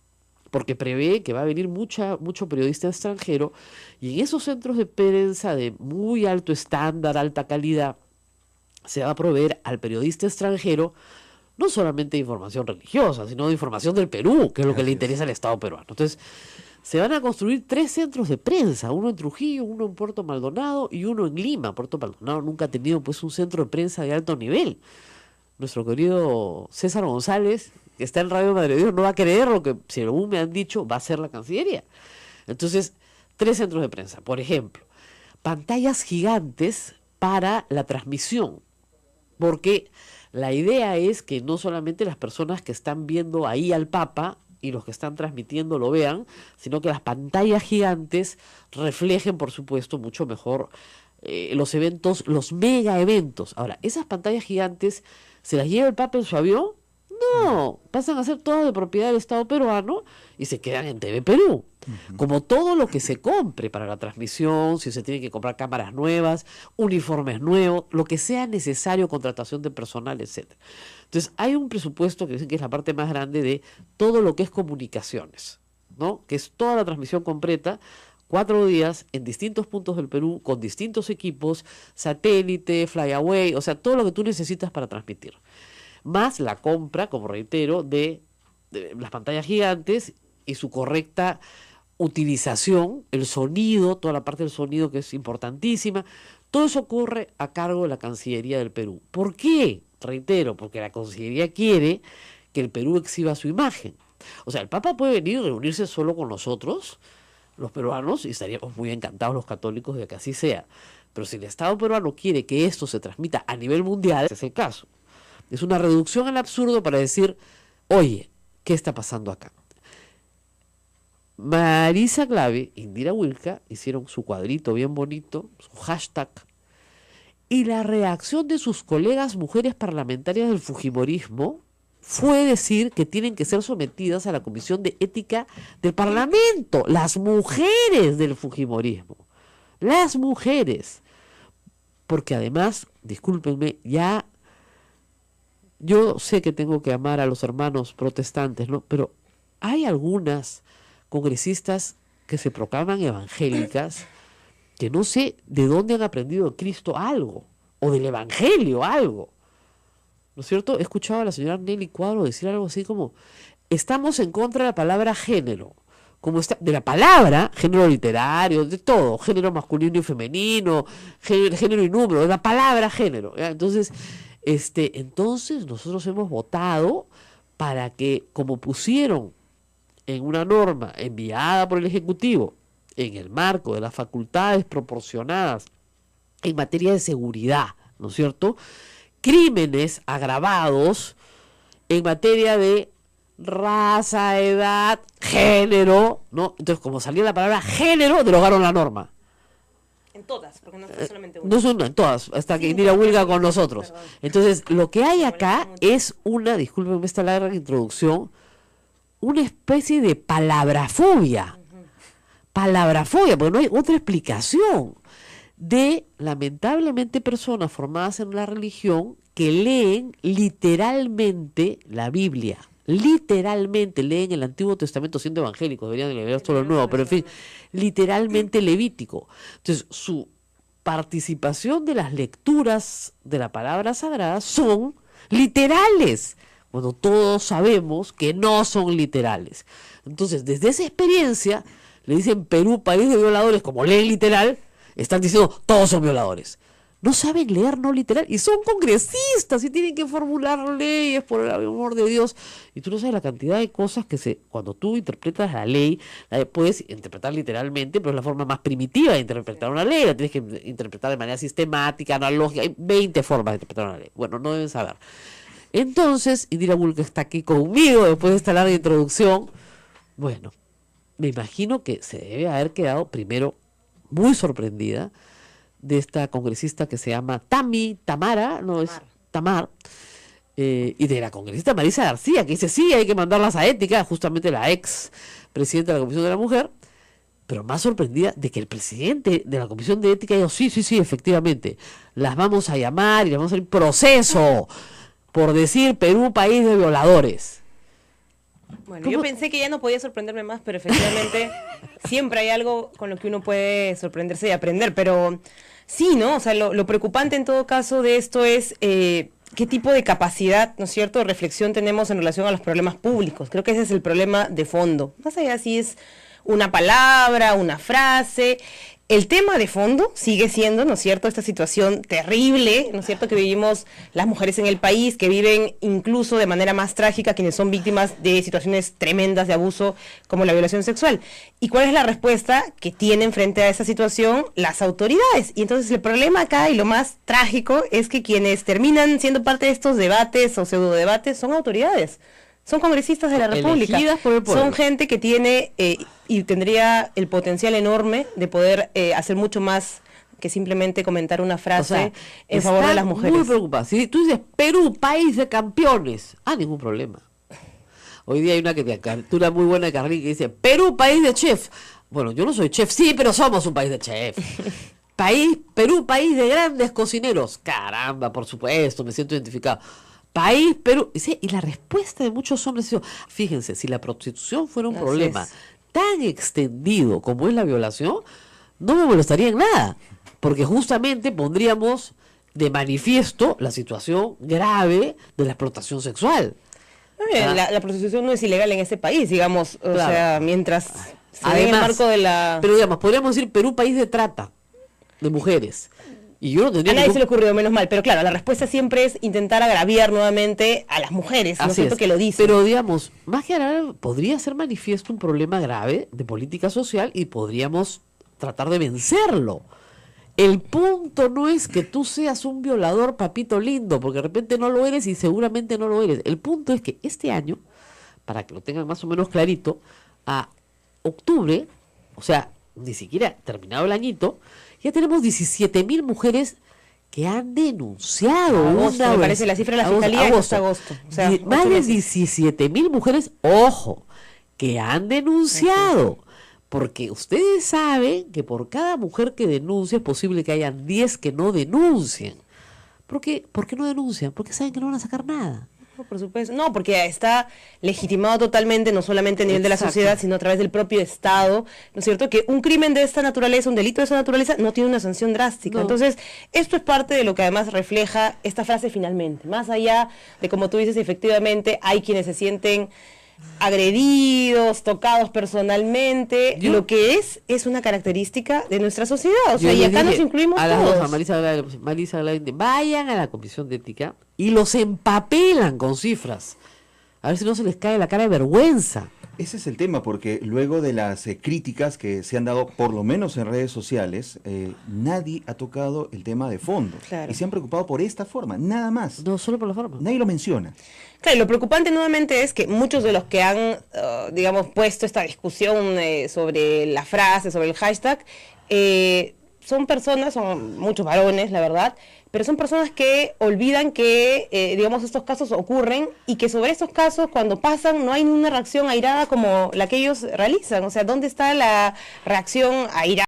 porque prevé que va a venir mucho periodista extranjero, y en esos centros de prensa de muy alto estándar, alta calidad, se va a proveer al periodista extranjero no solamente de información religiosa, sino de información del Perú, que es lo que le interesa al Estado peruano. Entonces, Se van a construir 3 centros de prensa, uno en Trujillo, uno en Puerto Maldonado y uno en Lima. Puerto Maldonado nunca ha tenido pues un centro de prensa de alto nivel. Nuestro querido César González, que está en Radio Madre de Dios, no va a creer lo que, según me han dicho, va a ser la Cancillería. Entonces, 3 centros de prensa. Por ejemplo, pantallas gigantes para la transmisión, porque la idea es que no solamente las personas que están viendo ahí al Papa y los que están transmitiendo lo vean, sino que las pantallas gigantes reflejen, por supuesto, mucho mejor los eventos, los mega eventos. Ahora, esas pantallas gigantes, ¿se las lleva el Papa en su avión? No, pasan a ser todas de propiedad del Estado peruano y se quedan en TV Perú. Como todo lo que se compre para la transmisión, si se tienen que comprar cámaras nuevas, uniformes nuevos, lo que sea necesario, contratación de personal, etcétera. Entonces, hay un presupuesto que dicen que es la parte más grande de todo lo que es comunicaciones, ¿no? Que es toda la transmisión completa, 4 días en distintos puntos del Perú, con distintos equipos, satélite, flyaway, o sea, todo lo que tú necesitas para transmitir. Más la compra, como reitero, de las pantallas gigantes y su correcta utilización, el sonido, toda la parte del sonido que es importantísima. Todo eso ocurre a cargo de la Cancillería del Perú. ¿Por qué? Reitero, porque la Cancillería quiere que el Perú exhiba su imagen. O sea, el Papa puede venir y reunirse solo con nosotros, los peruanos, y estaríamos muy encantados los católicos de que así sea. Pero si el Estado peruano quiere que esto se transmita a nivel mundial, ese es el caso. Es una reducción al absurdo para decir, oye, ¿qué está pasando acá? Marisa Clave, Indira Wilca hicieron su cuadrito bien bonito, su hashtag, y la reacción de sus colegas mujeres parlamentarias del fujimorismo fue decir que tienen que ser sometidas a la Comisión de Ética del Parlamento, las mujeres del fujimorismo, las mujeres, porque además, discúlpenme, ya yo sé que tengo que amar a los hermanos protestantes, ¿no? Pero hay algunas congresistas que se proclaman evangélicas que no sé de dónde han aprendido de Cristo algo, o del Evangelio algo, ¿no es cierto? He escuchado a la señora Nelly Cuadro decir algo así como, estamos en contra de la palabra género, como está, de la palabra, género literario, de todo, género masculino y femenino, género y número, de la palabra género, ¿ya? Entonces nosotros hemos votado para que, como pusieron en una norma enviada por el Ejecutivo, en el marco de las facultades proporcionadas en materia de seguridad, ¿no es cierto?, crímenes agravados en materia de raza, edad, género, ¿no? Entonces, como salía la palabra género, derogaron la norma. En todas, porque no fue solamente una. No son en todas, hasta que Indira Wilca con nosotros. Perdón. Entonces, lo que hay acá es una, discúlpenme esta larga introducción, una especie de palabrafobia. Palabrafobia, porque no hay otra explicación. De, lamentablemente, personas formadas en la religión que leen literalmente la Biblia. Literalmente leen el Antiguo Testamento siendo evangélicos, deberían leer todo lo nuevo, pero en fin, literalmente levítico. Entonces, su participación de las lecturas de la palabra sagrada son literales, cuando todos sabemos que no son literales. Entonces, desde esa experiencia, le dicen Perú, país de violadores, como leen literal, están diciendo todos son violadores. No saben leer no literal y son congresistas y tienen que formular leyes, por el amor de Dios. Y tú no sabes la cantidad de cosas que cuando tú interpretas la ley, la puedes interpretar literalmente, pero es la forma más primitiva de interpretar una ley. La tienes que interpretar de manera sistemática, analógica. Hay 20 formas de interpretar una ley. Bueno, no deben saber. Entonces, Indira Wilca está aquí conmigo después de esta larga introducción. Bueno, me imagino que se debe haber quedado primero muy sorprendida de esta congresista que se llama Tamara, no es Tamar, y de la congresista Marisa García, que dice, sí, hay que mandarlas a ética, justamente la ex presidenta de la Comisión de la Mujer, pero más sorprendida de que el presidente de la Comisión de Ética dijo, sí, efectivamente, las vamos a llamar y las vamos a hacer proceso por decir Perú, país de violadores. Bueno, yo pensé que ya no podía sorprenderme más, pero efectivamente siempre hay algo con lo que uno puede sorprenderse y aprender, pero sí, ¿no? O sea, lo preocupante en todo caso de esto es qué tipo de capacidad, ¿no es cierto?, de reflexión tenemos en relación a los problemas públicos. Creo que ese es el problema de fondo. Más allá si es una palabra, una frase. El tema de fondo sigue siendo, ¿no es cierto?, esta situación terrible, ¿no es cierto?, que vivimos las mujeres en el país, que viven incluso de manera más trágica quienes son víctimas de situaciones tremendas de abuso como la violación sexual. ¿Y cuál es la respuesta que tienen frente a esa situación las autoridades? Y entonces el problema acá y lo más trágico es que quienes terminan siendo parte de estos debates o pseudo debates son autoridades. Son congresistas de la República, elegidas por el pueblo. Son gente que tiene y tendría el potencial enorme de poder hacer mucho más que simplemente comentar una frase en favor de las mujeres. Muy preocupada. Si tú dices Perú, país de campeones, ningún problema. Hoy día hay una caricatura muy buena de Carlín que dice Perú, país de chef. Bueno, yo no soy chef, sí, pero somos un país de chef. Perú, país de grandes cocineros. Caramba, por supuesto, me siento identificado. País, Perú. Y la respuesta de muchos hombres es, fíjense, si la prostitución fuera un problema tan extendido como es la violación, no me molestaría en nada, porque justamente pondríamos de manifiesto la situación grave de la explotación sexual. La prostitución no es ilegal en este país, digamos, o sea, mientras se ve en el marco de la... Pero digamos, podríamos decir Perú, país de trata de mujeres. Y yo no tendría a nadie se le ocurrió, menos mal, pero claro, la respuesta siempre es intentar agraviar nuevamente a las mujeres, ¿no es cierto?, que lo dicen. Pero digamos, más que agraviar, podría ser manifiesto un problema grave de política social y podríamos tratar de vencerlo. El punto no es que tú seas un violador, papito lindo, porque de repente no lo eres y seguramente no lo eres. El punto es que este año, para que lo tengan más o menos clarito, a octubre, o sea, ni siquiera terminado el añito, ya tenemos 17.000 mujeres que han denunciado. Agosto, me parece la cifra de la Fiscalía es agosto. O sea, más de 17.000 mujeres, ojo, que han denunciado. Porque ustedes saben que por cada mujer que denuncia es posible que hayan 10 que no denuncien. ¿Por qué no denuncian? Porque saben que no van a sacar nada. No, por supuesto. No, porque está legitimado totalmente, no solamente a nivel de la sociedad, sino a través del propio Estado, ¿no es cierto?, que un crimen de esta naturaleza, un delito de esta naturaleza, no tiene una sanción drástica. No. Entonces, esto es parte de lo que además refleja esta frase finalmente. Más allá de, como tú dices, efectivamente, hay quienes se sienten agredidos, tocados personalmente, lo que es una característica de nuestra sociedad, o sea, y acá nos incluimos a las todos. dos, a Marisa Glavin, vayan a la Comisión de Ética y los empapelan con cifras, a ver si no se les cae la cara de vergüenza. Ese es el tema, porque luego de las críticas que se han dado, por lo menos en redes sociales, nadie ha tocado el tema de fondo. Claro. Y se han preocupado por esta forma, nada más. No, solo por la forma. Nadie lo menciona. Claro, y lo preocupante nuevamente es que muchos de los que han, digamos, puesto esta discusión sobre la frase, sobre el hashtag, son personas, son muchos varones, la verdad, pero son personas que olvidan que, digamos, estos casos ocurren y que sobre estos casos, cuando pasan, no hay una reacción airada como la que ellos realizan. O sea, ¿dónde está la reacción airada?